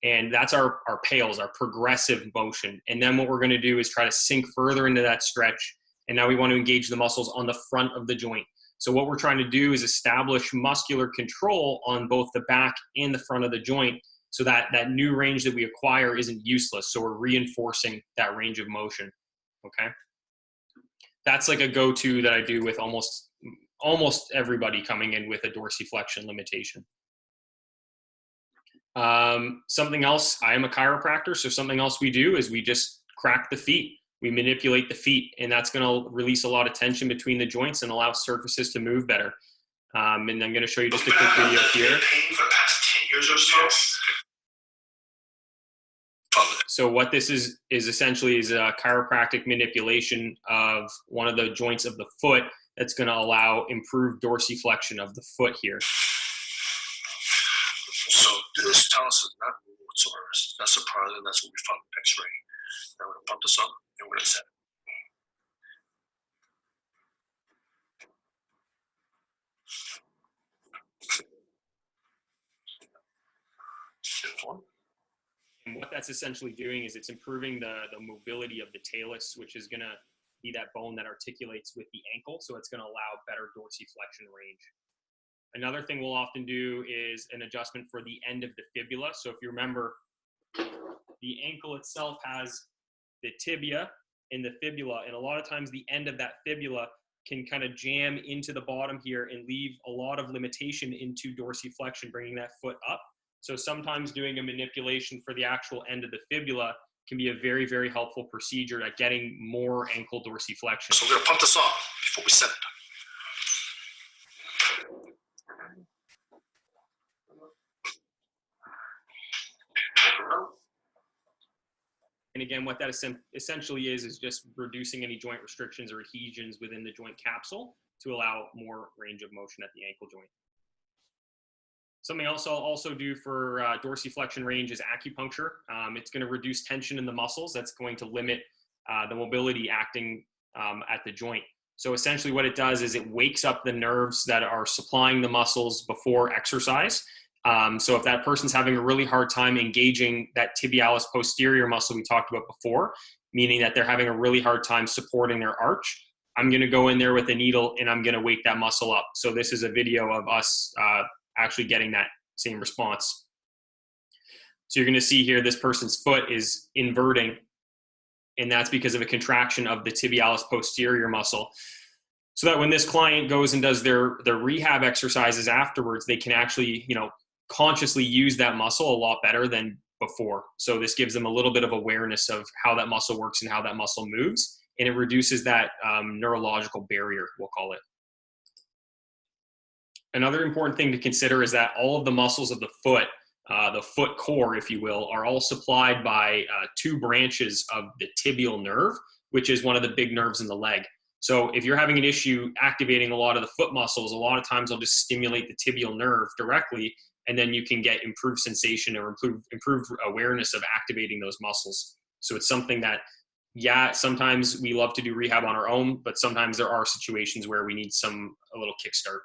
And that's our PALS, our progressive motion. And then what we're going to do is try to sink further into that stretch. And now we want to engage the muscles on the front of the joint. So what we're trying to do is establish muscular control on both the back and the front of the joint, so that that new range that we acquire isn't useless. So we're reinforcing that range of motion, okay? That's like a go-to that I do with almost everybody coming in with a dorsiflexion limitation. Something else, I am a chiropractor, so something else we do is we just crack the feet. We manipulate the feet, and that's going to release a lot of tension between the joints and allow surfaces to move better. And I'm going to show you just a quick video here. Pain for the past 10 years or so. So what this is essentially is a chiropractic manipulation of one of the joints of the foot that's going to allow improved dorsiflexion of the foot here. So this talus is not moving whatsoever. It's not surprising. That's what we found in X-ray. Now we're going to pump this up and we're going to set it. And what that's essentially doing is it's improving the mobility of the talus, which is going to be that bone that articulates with the ankle. So it's going to allow better dorsiflexion range. Another thing we'll often do is an adjustment for the end of the fibula. So if you remember, the ankle itself has the tibia and the fibula, and a lot of times the end of that fibula can kind of jam into the bottom here and leave a lot of limitation into dorsiflexion, bringing that foot up. So sometimes doing a manipulation for the actual end of the fibula can be a very, very helpful procedure at getting more ankle dorsiflexion. So we're going to pump this off before we set it. And again, what that essentially is just reducing any joint restrictions or adhesions within the joint capsule to allow more range of motion at the ankle joint. Something else I'll also do for dorsiflexion range is acupuncture. It's going to reduce tension in the muscles. That's going to limit the mobility acting at the joint. So essentially what it does is it wakes up the nerves that are supplying the muscles before exercise. So if that person's having a really hard time engaging that tibialis posterior muscle we talked about before, meaning that they're having a really hard time supporting their arch, I'm going to go in there with a needle and I'm going to wake that muscle up. So this is a video of us actually getting that same response. So you're going to see here this person's foot is inverting, and that's because of a contraction of the tibialis posterior muscle. So that when this client goes and does their rehab exercises afterwards, they can actually, consciously use that muscle a lot better than before. So this gives them a little bit of awareness of how that muscle works and how that muscle moves, and it reduces that neurological barrier, we'll call it. Another important thing to consider is that all of the muscles of the foot core, if you will, are all supplied by two branches of the tibial nerve, which is one of the big nerves in the leg. So if you're having an issue activating a lot of the foot muscles, a lot of times I'll just stimulate the tibial nerve directly, and then you can get improved sensation or improved awareness of activating those muscles. So it's something that, sometimes we love to do rehab on our own, but sometimes there are situations where we need a little kickstart.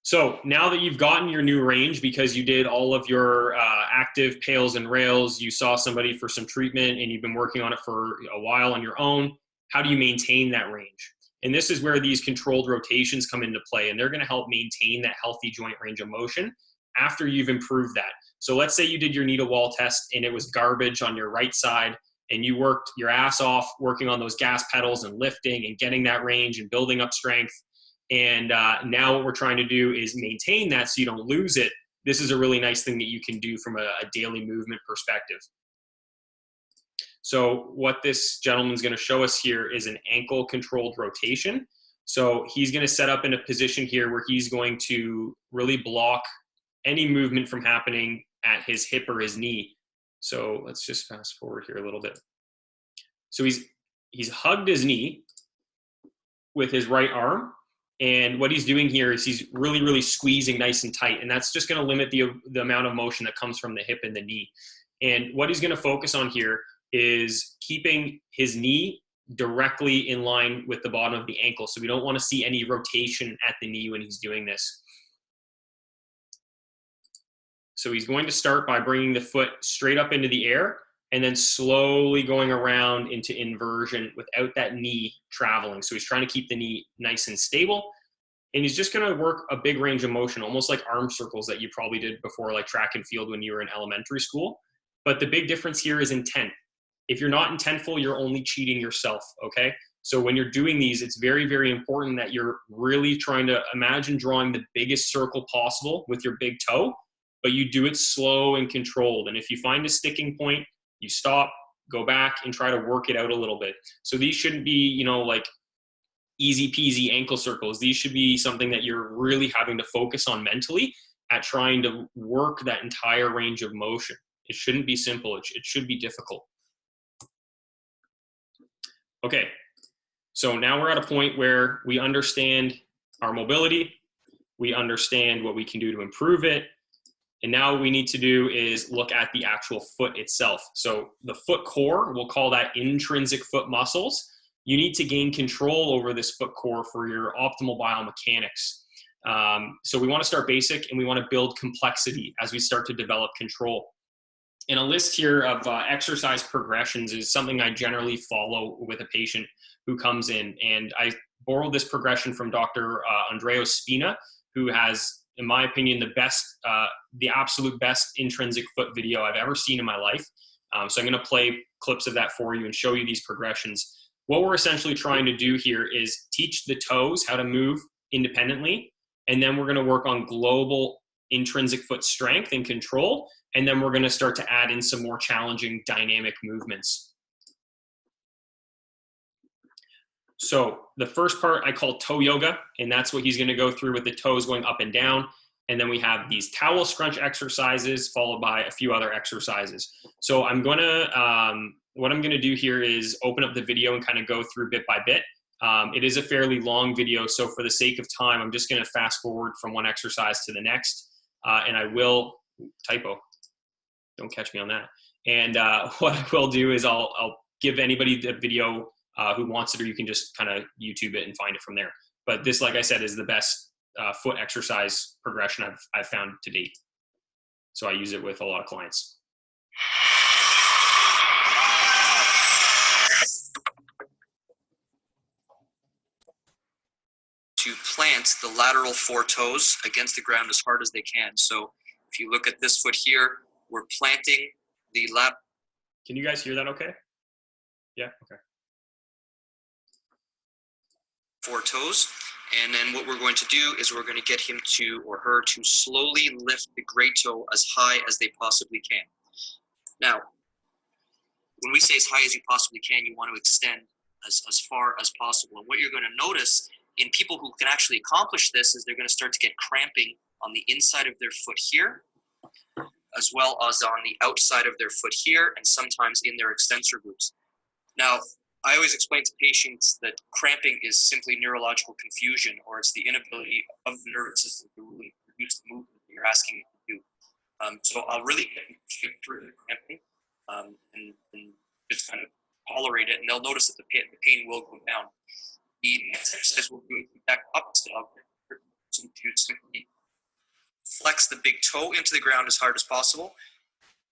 So now that you've gotten your new range because you did all of your active pails and rails, you saw somebody for some treatment and you've been working on it for a while on your own, how do you maintain that range? And this is where these controlled rotations come into play, and they're going to help maintain that healthy joint range of motion after you've improved that. So let's say you did your needle wall test and it was garbage on your right side, and you worked your ass off working on those gas pedals and lifting and getting that range and building up strength. And now what we're trying to do is maintain that so you don't lose it. This is a really nice thing that you can do from a daily movement perspective. So what this gentleman's going to show us here is an ankle controlled rotation. So he's going to set up in a position here where he's going to really block any movement from happening at his hip or his knee. So let's just fast forward here a little bit. So he's hugged his knee with his right arm. And what he's doing here is he's really, really squeezing nice and tight. And that's just going to limit the amount of motion that comes from the hip and the knee. And what he's going to focus on here is keeping his knee directly in line with the bottom of the ankle. So we don't want to see any rotation at the knee when he's doing this. So he's going to start by bringing the foot straight up into the air and then slowly going around into inversion without that knee traveling. So he's trying to keep the knee nice and stable. And he's just going to work a big range of motion, almost like arm circles that you probably did before, like track and field when you were in elementary school. But the big difference here is intent. If you're not intentful, you're only cheating yourself, okay? So when you're doing these, it's very, very important that you're really trying to imagine drawing the biggest circle possible with your big toe, but you do it slow and controlled. And if you find a sticking point, you stop, go back, and try to work it out a little bit. So these shouldn't be, like easy peasy ankle circles. These should be something that you're really having to focus on mentally at trying to work that entire range of motion. It shouldn't be simple. It should be difficult. Okay, so now we're at a point where we understand our mobility, we understand what we can do to improve it, and now what we need to do is look at the actual foot itself. So the foot core, we'll call that intrinsic foot muscles. You need to gain control over this foot core for your optimal biomechanics. So we want to start basic and we want to build complexity as we start to develop control. And a list here of exercise progressions is something I generally follow with a patient who comes in. And I borrowed this progression from Dr. Andrea Spina, who has, in my opinion, the absolute best intrinsic foot video I've ever seen in my life. So I'm going to play clips of that for you and show you these progressions. What we're essentially trying to do here is teach the toes how to move independently. And then we're going to work on global intrinsic foot strength and control. And then we're going to start to add in some more challenging dynamic movements. So the first part I call toe yoga, and that's what he's going to go through with the toes going up and down. And then we have these towel scrunch exercises followed by a few other exercises. So I'm going to, what I'm going to do here is open up the video and kind of go through bit by bit. It is a fairly long video, so for the sake of time, I'm just going to fast forward from one exercise to the next, and I will, typo, don't catch me on that. And what I will do is I'll give anybody the video who wants it, or you can just kind of YouTube it and find it from there. But this, like I said, is the best foot exercise progression I've found to date. So I use it with a lot of clients. To plant the lateral 4 toes against the ground as hard as they can. So if you look at this foot here, we're planting the Can you guys hear that okay? Yeah, okay. 4 toes. And then what we're going to do is we're going to get him to, or her, to slowly lift the great toe as high as they possibly can. Now, when we say as high as you possibly can, you want to extend as far as possible. And what you're going to notice in people who can actually accomplish this is they're going to start to get cramping on the inside of their foot here, as well as on the outside of their foot here, and sometimes in their extensor groups. Now, I always explain to patients that cramping is simply neurological confusion, or it's the inability of the nervous system to really produce the movement that you're asking it to do. So I'll really get them through the cramping and just kind of tolerate it, and they'll notice that the pain will go down. The next exercise we'll do is the exact opposite. I'll get the person to simply flex the big toe into the ground as hard as possible,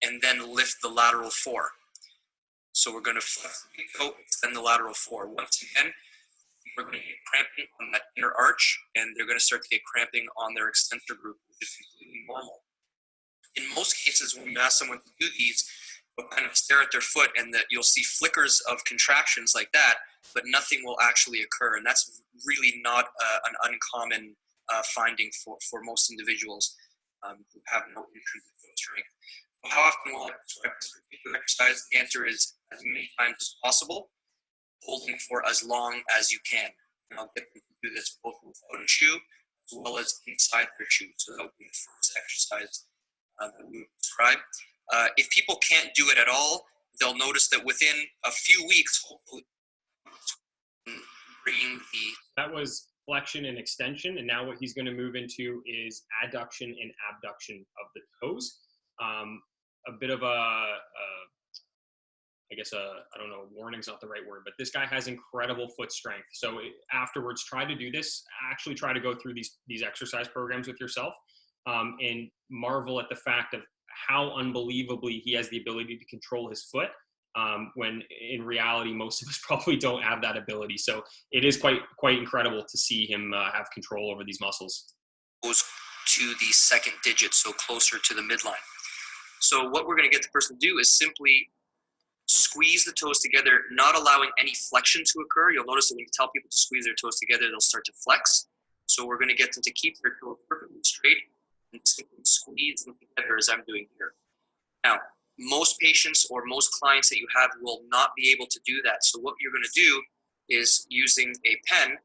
and then lift the lateral 4. So we're going to flex the big toe, extend the lateral 4. Once again, we're going to get cramping on that inner arch, and they're going to start to get cramping on their extensor group, which is completely normal. In most cases, when you ask someone to do these, they'll kind of stare at their foot, and that you'll see flickers of contractions like that, but nothing will actually occur. And that's really not an uncommon finding for most individuals who have no intrinsic foot strength. How often will I prescribe this particular exercise? The answer is as many times as possible, holding for as long as you can. And I'll get them to do this both without a shoe as well as inside their shoe. So that would be the first exercise that we would prescribe. If people can't do it at all, they'll notice that within a few weeks, hopefully, bringing the... That was flexion and extension, and now what he's going to move into is adduction and abduction of the toes. A bit of I don't know, warning's not the right word, but this guy has incredible foot strength. So afterwards, try to do this. Actually try to go through these exercise programs with yourself and marvel at the fact of how unbelievably he has the ability to control his foot, when in reality, most of us probably don't have that ability. So it is quite incredible to see him have control over these muscles. Goes to the second digit, so closer to the midline. So what we're going to get the person to do is simply squeeze the toes together, not allowing any flexion to occur. You'll notice that when you tell people to squeeze their toes together, they'll start to flex. So we're going to get them to keep their toes perfectly straight and simply squeeze them together as I'm doing here. Now, most patients or most clients that you have will not be able to do that. So what you're going to do is using a pen.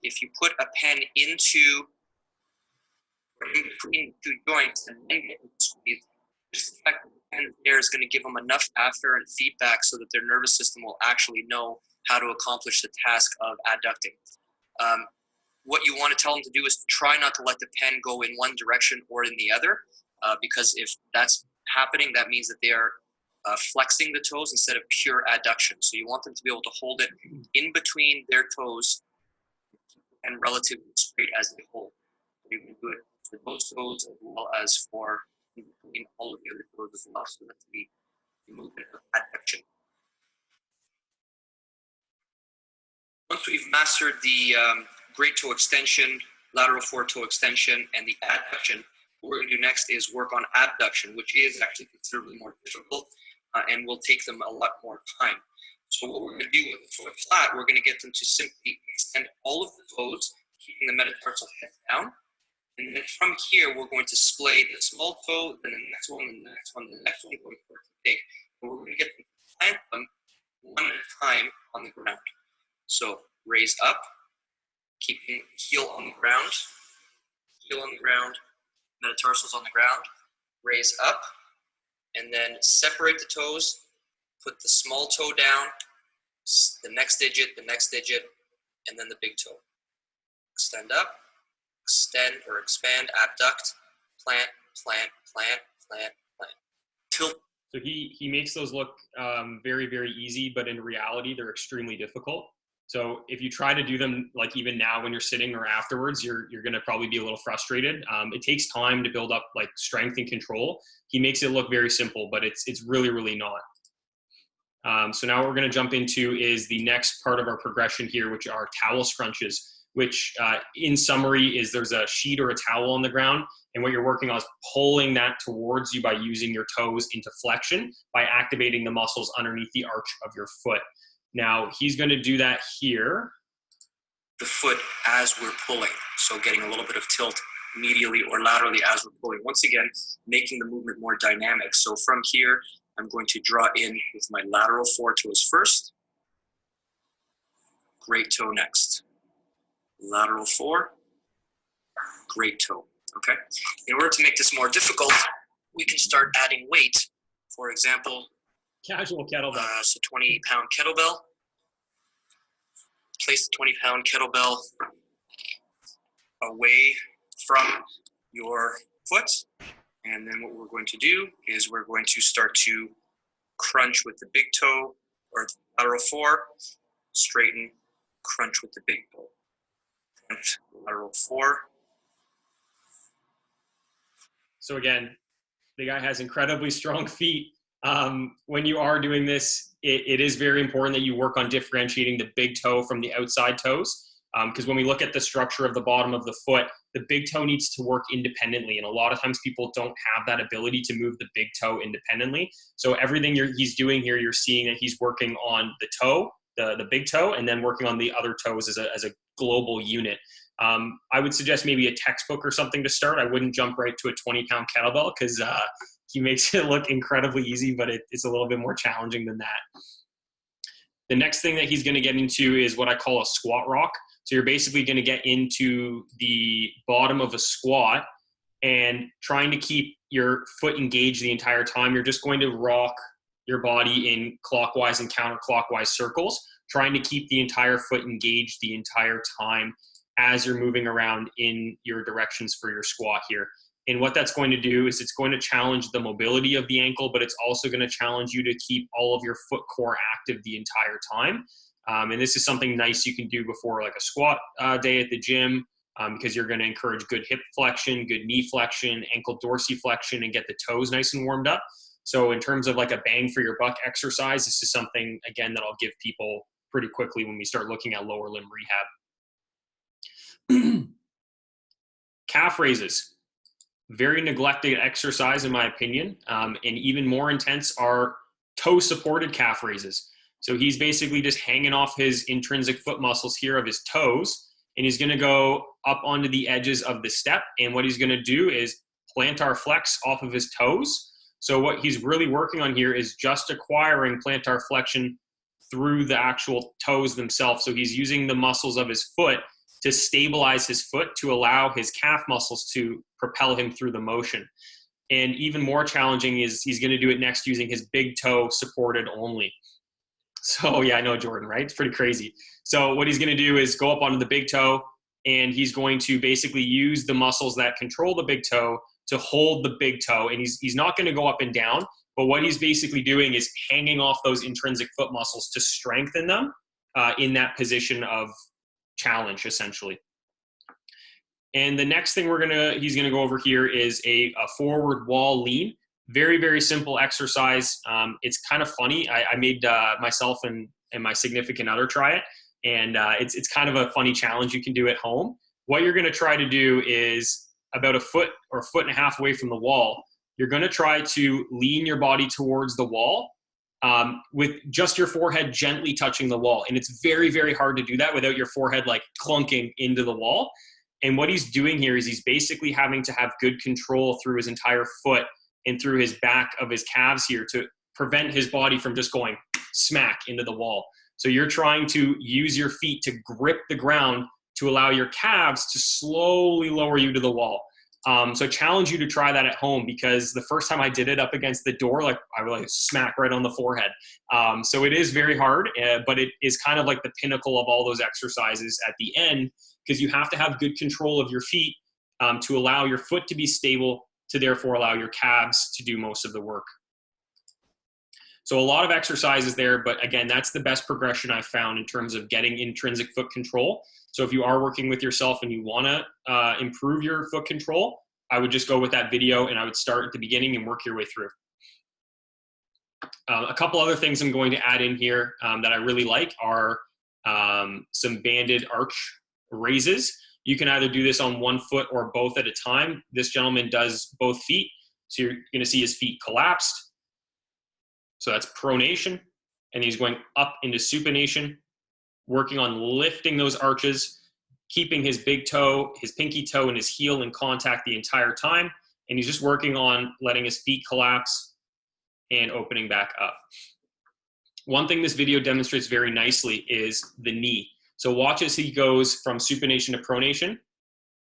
If you put a pen into in between the two joints and then get them to squeeze, just the fact that the pen there is going to give them enough afferent feedback so that their nervous system will actually know how to accomplish the task of adducting. What you want to tell them to do is try not to let the pen go in one direction or in the other, because if that's happening, that means that they are flexing the toes instead of pure adduction. So you want them to be able to hold it in between their toes and relatively straight as they hold. You can do it for those toes as well as for in between all of the other toes as well, so that's the movement of adduction. Once we've mastered the great toe extension, lateral foretoe extension, and the adduction, what we're going to do next is work on abduction, which is actually considerably more difficult and will take them a lot more time. So what we're going to do with the foot flat, we're going to get them to simply extend all of the toes, keeping the metatarsal head down. And then from here, we're going to splay the small toe, then the next one, and the next one, and the next one, going towards the big. And we're going to get them to plant them one at a time on the ground. So raise up, keeping heel on the ground, metatarsals on the ground, raise up, and then separate the toes, put the small toe down, the next digit, and then the big toe. Extend up, extend or expand, abduct, plant, plant, plant, plant, plant. Tilt. So he makes those look very, very easy, but in reality, they're extremely difficult. So if you try to do them, like even now when you're sitting or afterwards, you're going to probably be a little frustrated. It takes time to build up like strength and control. He makes it look very simple, but it's really, really not. So now what we're going to jump into is the next part of our progression here, which are towel scrunches, which in summary is there's a sheet or a towel on the ground. And what you're working on is pulling that towards you by using your toes into flexion by activating the muscles underneath the arch of your foot. Now, he's going to do that here. The foot as we're pulling. So getting a little bit of tilt medially or laterally as we're pulling. Once again, making the movement more dynamic. So from here, I'm going to draw in with my lateral foretoes first. Great toe next. Lateral fore. Great toe. Okay. In order to make this more difficult, we can start adding weight. For example, casual kettlebell. So 20-pound kettlebell. Place the 20-pound kettlebell away from your foot. And then what we're going to do is we're going to start to crunch with the big toe or lateral fore, straighten, crunch with the big toe. Crunch, lateral fore. So again, the guy has incredibly strong feet. When you are doing this, it is very important that you work on differentiating the big toe from the outside toes. Because when we look at the structure of the bottom of the foot, the big toe needs to work independently. And a lot of times people don't have that ability to move the big toe independently. So everything he's doing here, you're seeing that he's working on the toe, the big toe, and then working on the other toes as a global unit. I would suggest maybe a textbook or something to start. I wouldn't jump right to a 20-pound kettlebell because he makes it look incredibly easy, but it's a little bit more challenging than that. The next thing that he's going to get into is what I call a squat rock. So you're basically going to get into the bottom of a squat and trying to keep your foot engaged the entire time. You're just going to rock your body in clockwise and counterclockwise circles, trying to keep the entire foot engaged the entire time as you're moving around in your directions for your squat here. And what that's going to do is it's going to challenge the mobility of the ankle, but it's also going to challenge you to keep all of your foot core active the entire time. And this is something nice you can do before like a squat day at the gym because you're going to encourage good hip flexion, good knee flexion, ankle dorsiflexion, and get the toes nice and warmed up. So in terms of like a bang for your buck exercise, this is something, again, that I'll give people pretty quickly when we start looking at lower limb rehab. Calf raises. Very neglected exercise in my opinion, and even more intense are toe-supported calf raises. So he's basically just hanging off his intrinsic foot muscles here of his toes, and he's gonna go up onto the edges of the step, and what he's gonna do is plantar flex off of his toes. So what he's really working on here is just acquiring plantar flexion through the actual toes themselves. So he's using the muscles of his foot to stabilize his foot to allow his calf muscles to propel him through the motion. And even more challenging is he's going to do it next using his big toe supported only. So yeah, I know, Jordan, right? It's pretty crazy. So what he's going to do is go up onto the big toe, and he's going to basically use the muscles that control the big toe to hold the big toe. And he's not going to go up and down, but what he's basically doing is hanging off those intrinsic foot muscles to strengthen them in that position of challenge, essentially. And the next thing he's gonna go over here is a forward wall lean. Very, very simple exercise. It's kind of funny. I made myself and my significant other try it, and it's kind of a funny challenge you can do at home. What you're gonna try to do is about a foot or a foot and a half away from the wall, you're gonna try to lean your body towards the wall with just your forehead gently touching the wall. And it's very, very hard to do that without your forehead like clunking into the wall. And what he's doing here is he's basically having to have good control through his entire foot and through his back of his calves here to prevent his body from just going smack into the wall. So you're trying to use your feet to grip the ground to allow your calves to slowly lower you to the wall. So I challenge you to try that at home, because the first time I did it up against the door, like I really smack right on the forehead. So it is very hard, but it is kind of like the pinnacle of all those exercises at the end, because you have to have good control of your feet to allow your foot to be stable, to therefore allow your calves to do most of the work. So a lot of exercises there, but again, that's the best progression I've found in terms of getting intrinsic foot control. So if you are working with yourself and you want to improve your foot control, I would just go with that video, and I would start at the beginning and work your way through. A couple other things I'm going to add in here that I really like are some banded arch raises. You can either do this on one foot or both at a time. This gentleman does both feet. So you're going to see his feet collapsed. So that's pronation, and he's going up into supination, working on lifting those arches, keeping his big toe, his pinky toe, and his heel in contact the entire time. And he's just working on letting his feet collapse and opening back up. One thing this video demonstrates very nicely is the knee. So watch as he goes from supination to pronation.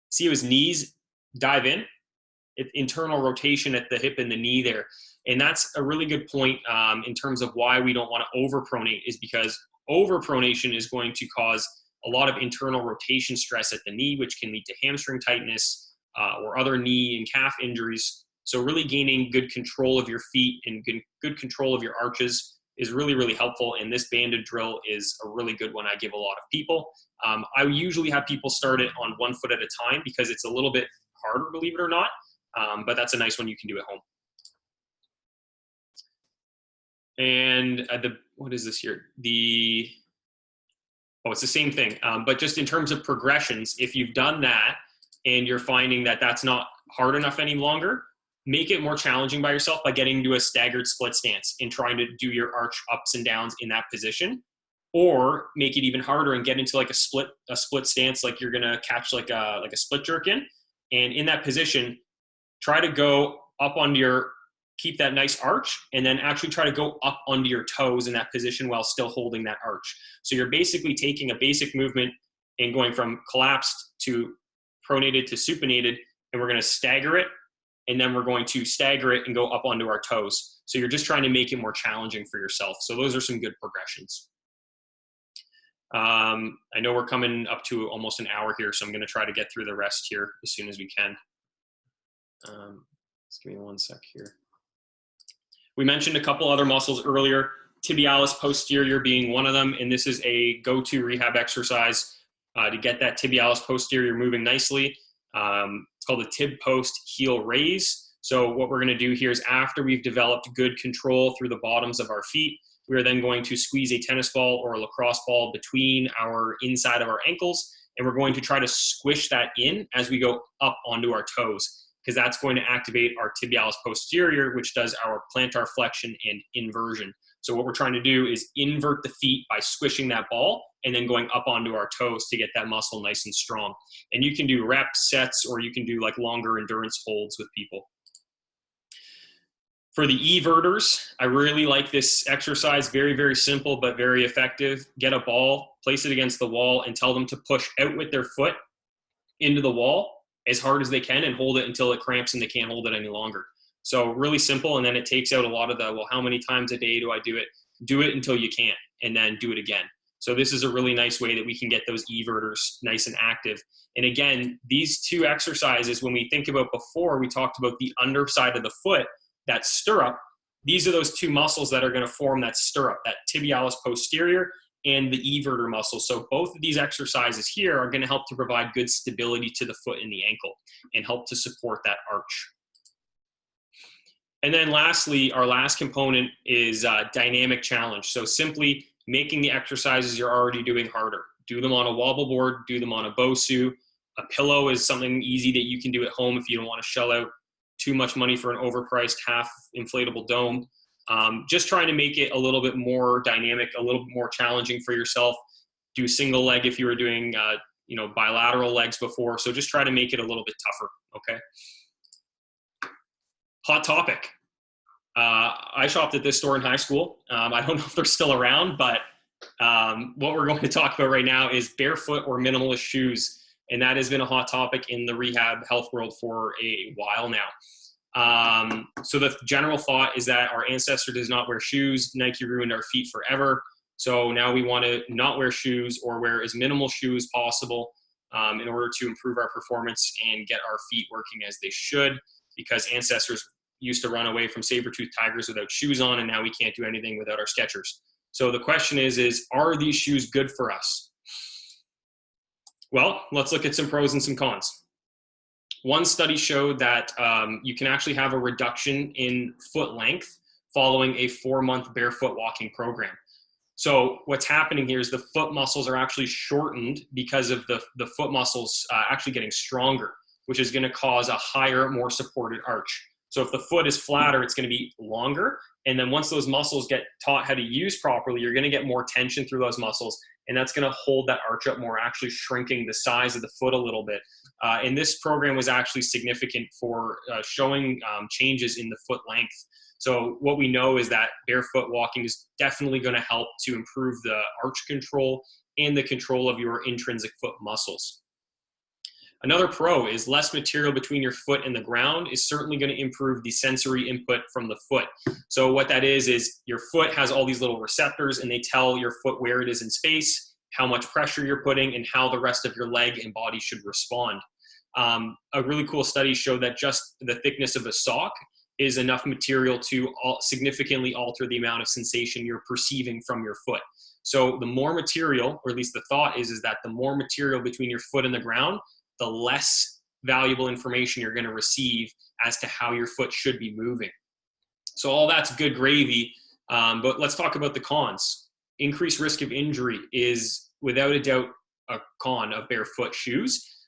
See how his knees dive in? Internal rotation at the hip and the knee there. And that's a really good point in terms of why we don't want to overpronate, is because overpronation is going to cause a lot of internal rotation stress at the knee, which can lead to hamstring tightness or other knee and calf injuries. So really gaining good control of your feet and good control of your arches is really, really helpful. And this banded drill is a really good one I give a lot of people. I usually have people start it on one foot at a time because it's a little bit harder, believe it or not. But that's a nice one you can do at home. And what is this here? It's the same thing. But just in terms of progressions, if you've done that and you're finding that that's not hard enough any longer, make it more challenging by yourself by getting into a staggered split stance and trying to do your arch ups and downs in that position. Or make it even harder and get into like a split stance, like you're gonna catch like a split jerk in. And in that position, try to go up onto keep that nice arch, and then actually try to go up onto your toes in that position while still holding that arch. So you're basically taking a basic movement and going from collapsed to pronated to supinated, and we're going to stagger it, and then we're going to stagger it and go up onto our toes. So you're just trying to make it more challenging for yourself. So those are some good progressions. I know we're coming up to almost an hour here, so I'm going to try to get through the rest here as soon as we can. Just give me one sec here. We mentioned a couple other muscles earlier, tibialis posterior being one of them, and this is a go-to rehab exercise to get that tibialis posterior moving nicely. It's called a tib post heel raise. So what we're going to do here is, after we've developed good control through the bottoms of our feet, we are then going to squeeze a tennis ball or a lacrosse ball between our inside of our ankles, and we're going to try to squish that in as we go up onto our toes, because that's going to activate our tibialis posterior, which does our plantar flexion and inversion. So what we're trying to do is invert the feet by squishing that ball and then going up onto our toes to get that muscle nice and strong. And you can do reps, sets, or you can do like longer endurance holds with people. For the everters, I really like this exercise. Very, very simple, but very effective. Get a ball, place it against the wall, and tell them to push out with their foot into the wall as hard as they can and hold it until it cramps and they can't hold it any longer. So really simple, and then it takes out a lot of the, well, how many times a day do I do it? Do it until you can't, and then do it again. So this is a really nice way that we can get those everters nice and active. And again, these two exercises, when we think about before, we talked about the underside of the foot, that stirrup. These are those two muscles that are going to form that stirrup, that tibialis posterior and the everter muscle. So both of these exercises here are going to help to provide good stability to the foot and the ankle and help to support that arch. And then lastly, our last component is dynamic challenge. So simply making the exercises you're already doing harder. Do them on a wobble board, do them on a BOSU. A pillow is something easy that you can do at home if you don't want to shell out too much money for an overpriced half inflatable dome. Just trying to make it a little bit more dynamic, a little bit more challenging for yourself. Do single leg if you were doing bilateral legs before. So just try to make it a little bit tougher, okay? Hot topic. I shopped at this store in high school. I don't know if they're still around, but what we're going to talk about right now is barefoot or minimalist shoes. And that has been a hot topic in the rehab health world for a while now. So the general thought is that our ancestor does not wear shoes. Nike ruined our feet forever. So now we want to not wear shoes or wear as minimal shoes as possible in order to improve our performance and get our feet working as they should, because ancestors used to run away from saber-toothed tigers without shoes on, and now we can't do anything without our Skechers. So the question is are these shoes good for us? Well, let's look at some pros and some cons. One study showed that you can actually have a reduction in foot length following a 4-month barefoot walking program. So what's happening here is the foot muscles are actually shortened because of the foot muscles actually getting stronger, which is going to cause a higher, more supported arch. So if the foot is flatter, it's going to be longer. And then once those muscles get taught how to use properly, you're going to get more tension through those muscles. And that's going to hold that arch up more, actually shrinking the size of the foot a little bit. And this program was actually significant for showing changes in the foot length. So what we know is that barefoot walking is definitely going to help to improve the arch control and the control of your intrinsic foot muscles. Another pro is less material between your foot and the ground is certainly going to improve the sensory input from the foot. So what that is your foot has all these little receptors, and they tell your foot where it is in space, how much pressure you're putting, and how the rest of your leg and body should respond. A really cool study showed that just the thickness of a sock is enough material to significantly alter the amount of sensation you're perceiving from your foot. So the more material, or at least the thought is that the more material between your foot and the ground, the less valuable information you're going to receive as to how your foot should be moving. So all that's good gravy, but let's talk about the cons. Increased risk of injury is without a doubt a con of barefoot shoes.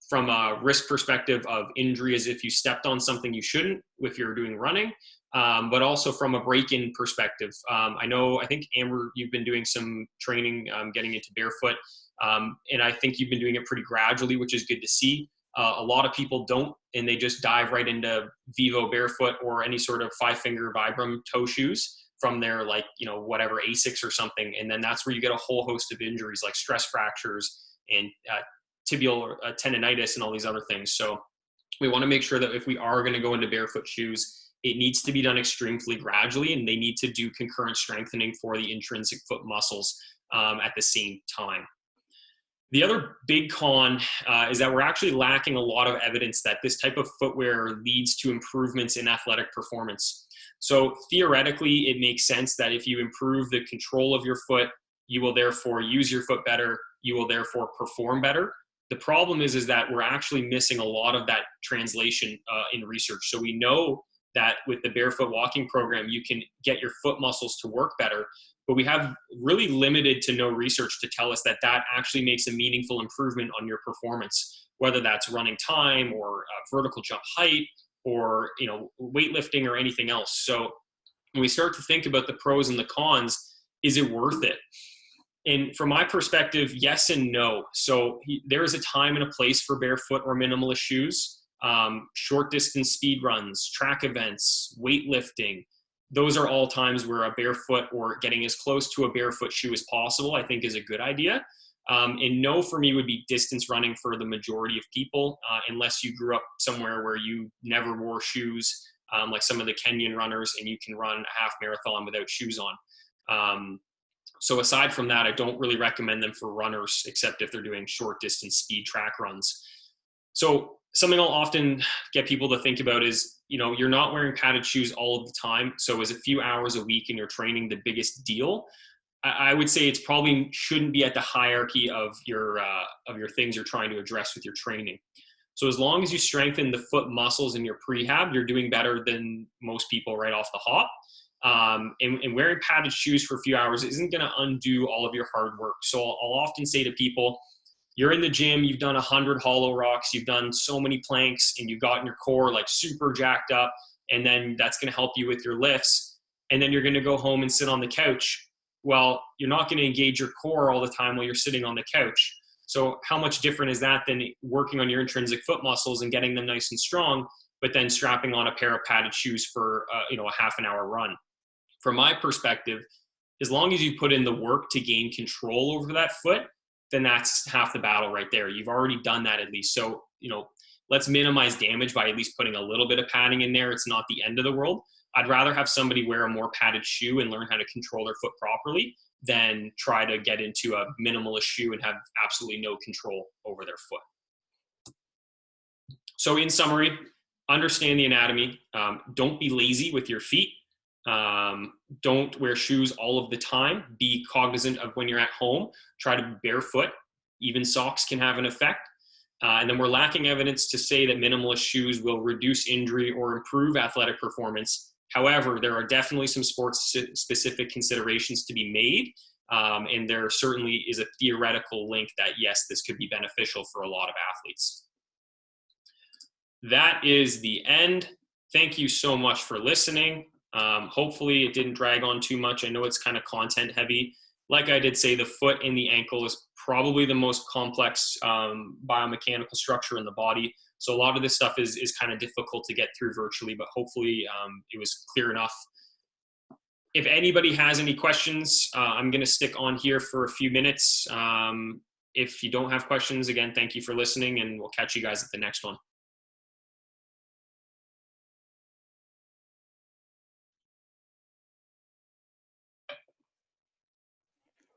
From a risk perspective of injury as if you stepped on something you shouldn't if you're doing running, but also from a break-in perspective. I think Amber, you've been doing some training getting into barefoot, and I think you've been doing it pretty gradually, which is good to see. A lot of people don't, and they just dive right into Vivo barefoot or any sort of 5-finger Vibram toe shoes from their whatever Asics or something, and then that's where you get a whole host of injuries like stress fractures and tibial tendonitis and all these other things. So we want to make sure that if we are going to go into barefoot shoes, it needs to be done extremely gradually, and they need to do concurrent strengthening for the intrinsic foot muscles at the same time. The other big con is that we're actually lacking a lot of evidence that this type of footwear leads to improvements in athletic performance. So theoretically, it makes sense that if you improve the control of your foot, you will therefore use your foot better, you will therefore perform better. The problem is that we're actually missing a lot of that translation in research. So we know that with the barefoot walking program, you can get your foot muscles to work better, but we have really limited to no research to tell us that that actually makes a meaningful improvement on your performance, whether that's running time or vertical jump height or weightlifting or anything else. So when we start to think about the pros and the cons, is it worth it? And from my perspective, yes and no. So there is a time and a place for barefoot or minimalist shoes. Short distance speed runs, track events, weightlifting. Those are all times where a barefoot or getting as close to a barefoot shoe as possible, I think, is a good idea. And no for me would be distance running for the majority of people, unless you grew up somewhere where you never wore shoes, like some of the Kenyan runners, and you can run a half marathon without shoes on. So aside from that, I don't really recommend them for runners, except if they're doing short distance speed track runs. So something I'll often get people to think about is, you're not wearing padded shoes all of the time. So is a few hours a week in your training the biggest deal? I would say it's probably shouldn't be at the hierarchy of your things you're trying to address with your training. So as long as you strengthen the foot muscles in your prehab, you're doing better than most people right off the hop. And wearing padded shoes for a few hours isn't going to undo all of your hard work. So I'll often say to people, you're in the gym, you've done 100 hollow rocks, you've done so many planks, and you've gotten your core like super jacked up, and then that's going to help you with your lifts. And then you're going to go home and sit on the couch. Well, you're not going to engage your core all the time while you're sitting on the couch. So how much different is that than working on your intrinsic foot muscles and getting them nice and strong, but then strapping on a pair of padded shoes for a half an hour run? From my perspective, as long as you put in the work to gain control over that foot, then that's half the battle right there. You've already done that at least. So, let's minimize damage by at least putting a little bit of padding in there. It's not the end of the world. I'd rather have somebody wear a more padded shoe and learn how to control their foot properly than try to get into a minimalist shoe and have absolutely no control over their foot. So in summary, understand the anatomy. Don't be lazy with your feet. Don't wear shoes all of the time. Be cognizant of when you're at home. Try to be barefoot. Even socks can have an effect. And then we're lacking evidence to say that minimalist shoes will reduce injury or improve athletic performance. However, there are definitely some sports-specific considerations to be made, and there certainly is a theoretical link that, yes, this could be beneficial for a lot of athletes. That is the end. Thank you so much for listening. Hopefully it didn't drag on too much. I know it's kind of content-heavy. Like I did say, the foot and the ankle is probably the most complex biomechanical structure in the body. So a lot of this stuff is kind of difficult to get through virtually, but hopefully it was clear enough. If anybody has any questions, I'm going to stick on here for a few minutes. If you don't have questions, again, thank you for listening, and we'll catch you guys at the next one.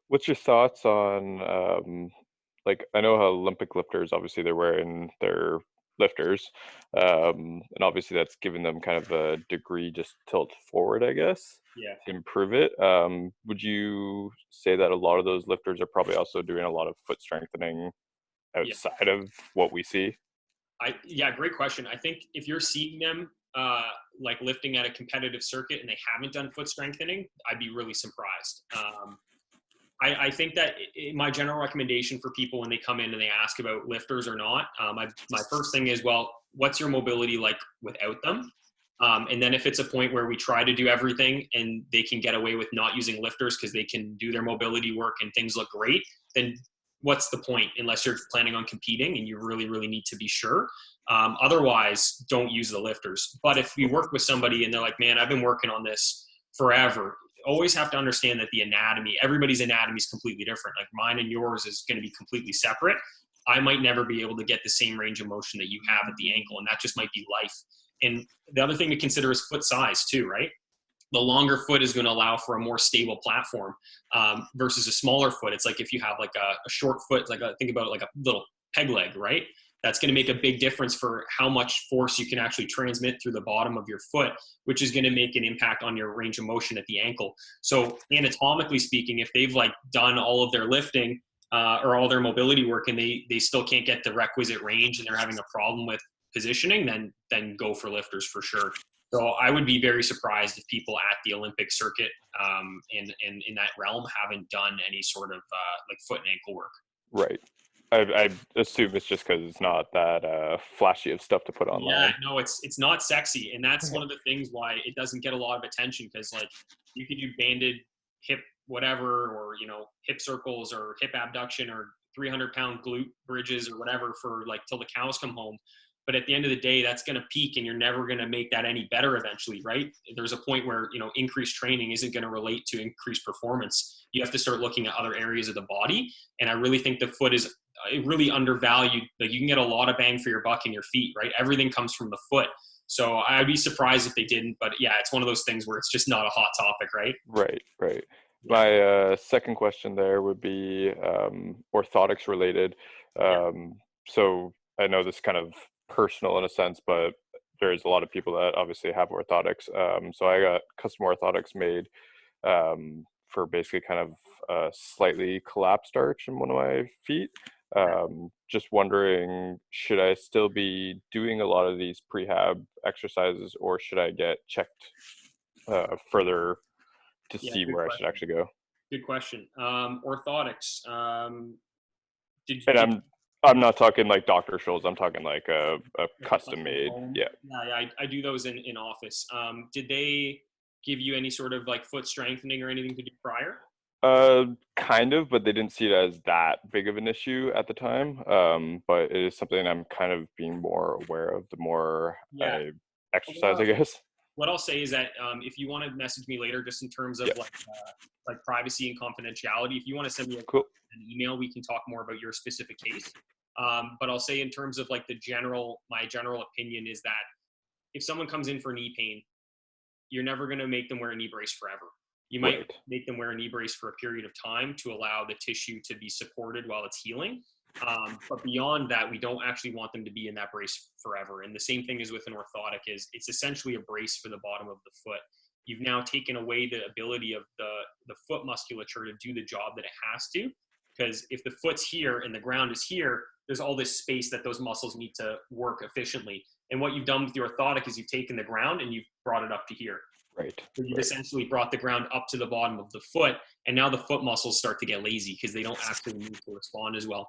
What's your thoughts on, I know how Olympic lifters, obviously they're wearing their lifters, and obviously that's given them kind of a degree just tilt forward, I guess, to improve it. Would you say that a lot of those lifters are probably also doing a lot of foot strengthening outside of what we see? Great question. I think if you're seeing them lifting at a competitive circuit and they haven't done foot strengthening, I'd be really surprised. I think that my general recommendation for people when they come in and they ask about lifters or not, my first thing is, well, what's your mobility like without them? And then if it's a point where we try to do everything and they can get away with not using lifters because they can do their mobility work and things look great, then what's the point unless you're planning on competing and you really, really need to be sure. Otherwise, don't use the lifters. But if we work with somebody and they're like, man, I've been working on this forever, always have to understand that the anatomy, everybody's anatomy is completely different. Like mine and yours is going to be completely separate. I might never be able to get the same range of motion that you have at the ankle, and that just might be life. And the other thing to consider is foot size too, right? The longer foot is going to allow for a more stable platform versus a smaller foot. It's like if you have like a short foot, think about it like a little peg leg, right? That's going to make a big difference for how much force you can actually transmit through the bottom of your foot, which is going to make an impact on your range of motion at the ankle. So anatomically speaking, if they've done all of their lifting or all their mobility work and they still can't get the requisite range and they're having a problem with positioning, then go for lifters for sure. So I would be very surprised if people at the Olympic circuit and in that realm haven't done any sort of foot and ankle work. Right. I assume it's just because it's not that flashy of stuff to put online. Yeah, no, it's not sexy, and that's one of the things why it doesn't get a lot of attention, because you could do banded hip whatever, or hip circles or hip abduction or 300-pound glute bridges or whatever for till the cows come home. But at the end of the day, that's going to peak, and you're never going to make that any better eventually, right? There's a point where increased training isn't going to relate to increased performance. You have to start looking at other areas of the body, and I really think the foot is really undervalued. You can get a lot of bang for your buck in your feet, right? Everything comes from the foot. So I'd be surprised if they didn't, but yeah, it's one of those things where it's just not a hot topic, right? Right. My second question there would be orthotics related. So I know this is kind of personal in a sense, but there's a lot of people that obviously have orthotics. So I got custom orthotics made for basically kind of a slightly collapsed arch in one of my feet. Just wondering, should I still be doing a lot of these prehab exercises, or should I get checked further to see where I should actually go? Good question. Orthotics. I'm not talking like Dr. Scholl's. I'm talking like a custom made. Yeah, I do those in office. Did they give you any sort of foot strengthening or anything to do prior? Kind of, but they didn't see it as that big of an issue at the time. But it is something I'm kind of being more aware of the more I exercise, I guess. What I'll say is that if you want to message me later, just in terms of privacy and confidentiality, if you want to send me an email, we can talk more about your specific case. But I'll say in terms of like my general opinion is that if someone comes in for knee pain, you're never going to make them wear a knee brace forever. You might make them wear a knee brace for a period of time to allow the tissue to be supported while it's healing. But beyond that, we don't actually want them to be in that brace forever. And the same thing is with an orthotic is it's essentially a brace for the bottom of the foot. You've now taken away the ability of the foot musculature to do the job that it has to. Because if the foot's here and the ground is here, there's all this space that those muscles need to work efficiently. And what you've done with the orthotic is you've taken the ground and you've brought it up to here. Right. So you've essentially brought the ground up to the bottom of the foot, and now the foot muscles start to get lazy because they don't actually need to respond as well.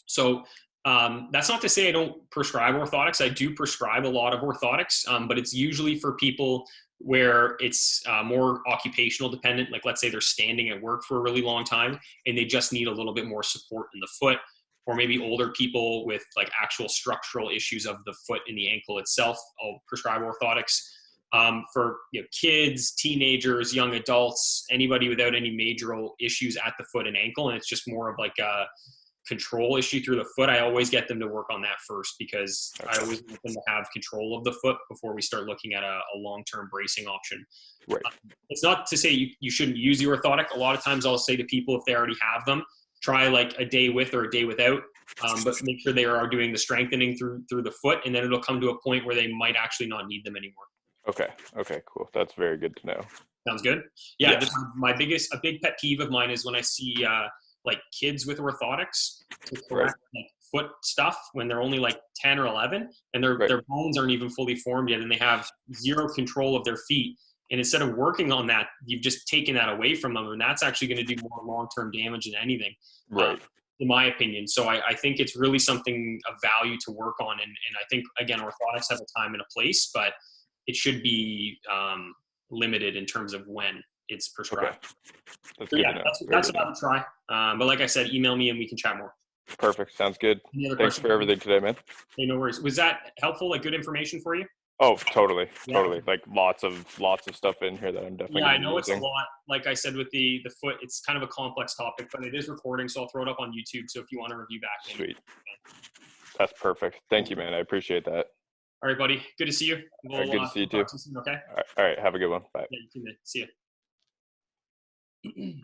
So that's not to say I don't prescribe orthotics. I do prescribe a lot of orthotics, but it's usually for people where it's more occupational dependent. Like let's say they're standing at work for a really long time and they just need a little bit more support in the foot, or maybe older people with like actual structural issues of the foot and the ankle itself. I'll prescribe orthotics. For kids, teenagers, young adults, anybody without any major issues at the foot and ankle, and it's just more of like a control issue through the foot, I always get them to work on that first because I always want them to have control of the foot before we start looking at a long-term bracing option. Right. It's not to say you shouldn't use the orthotic. A lot of times I'll say to people, if they already have them, try like a day with or a day without, but make sure they are doing the strengthening through the foot, and then it'll come to a point where they might actually not need them anymore. Okay, cool. That's very good to know. Sounds good. Yeah. A big pet peeve of mine is when I see like kids with orthotics to correct like foot stuff when they're only like 10 or 11 and their bones aren't even fully formed yet and they have zero control of their feet. And instead of working on that, you've just taken that away from them, and that's actually going to do more long-term damage than anything. Right. In my opinion. So I think it's really something of value to work on. And I think, again, orthotics have a time and a place, but it should be limited in terms of when it's prescribed. Okay. That's what I would try. But like I said, email me and we can chat more. Perfect. Sounds good. Thanks for everything today, man. Hey, no worries. Was that helpful? Like good information for you? Oh, totally. Like lots of stuff in here that I'm definitely. Yeah, I know it's a lot. Like I said with the foot, it's kind of a complex topic, but it is recording, so I'll throw it up on YouTube. So if you want to review back, sweet. That's perfect. Thank you, man. I appreciate that. All right, buddy. Good to see you. Good to see you too. Soon, okay. All right. Have a good one. Bye. Yeah, you too, man. See you.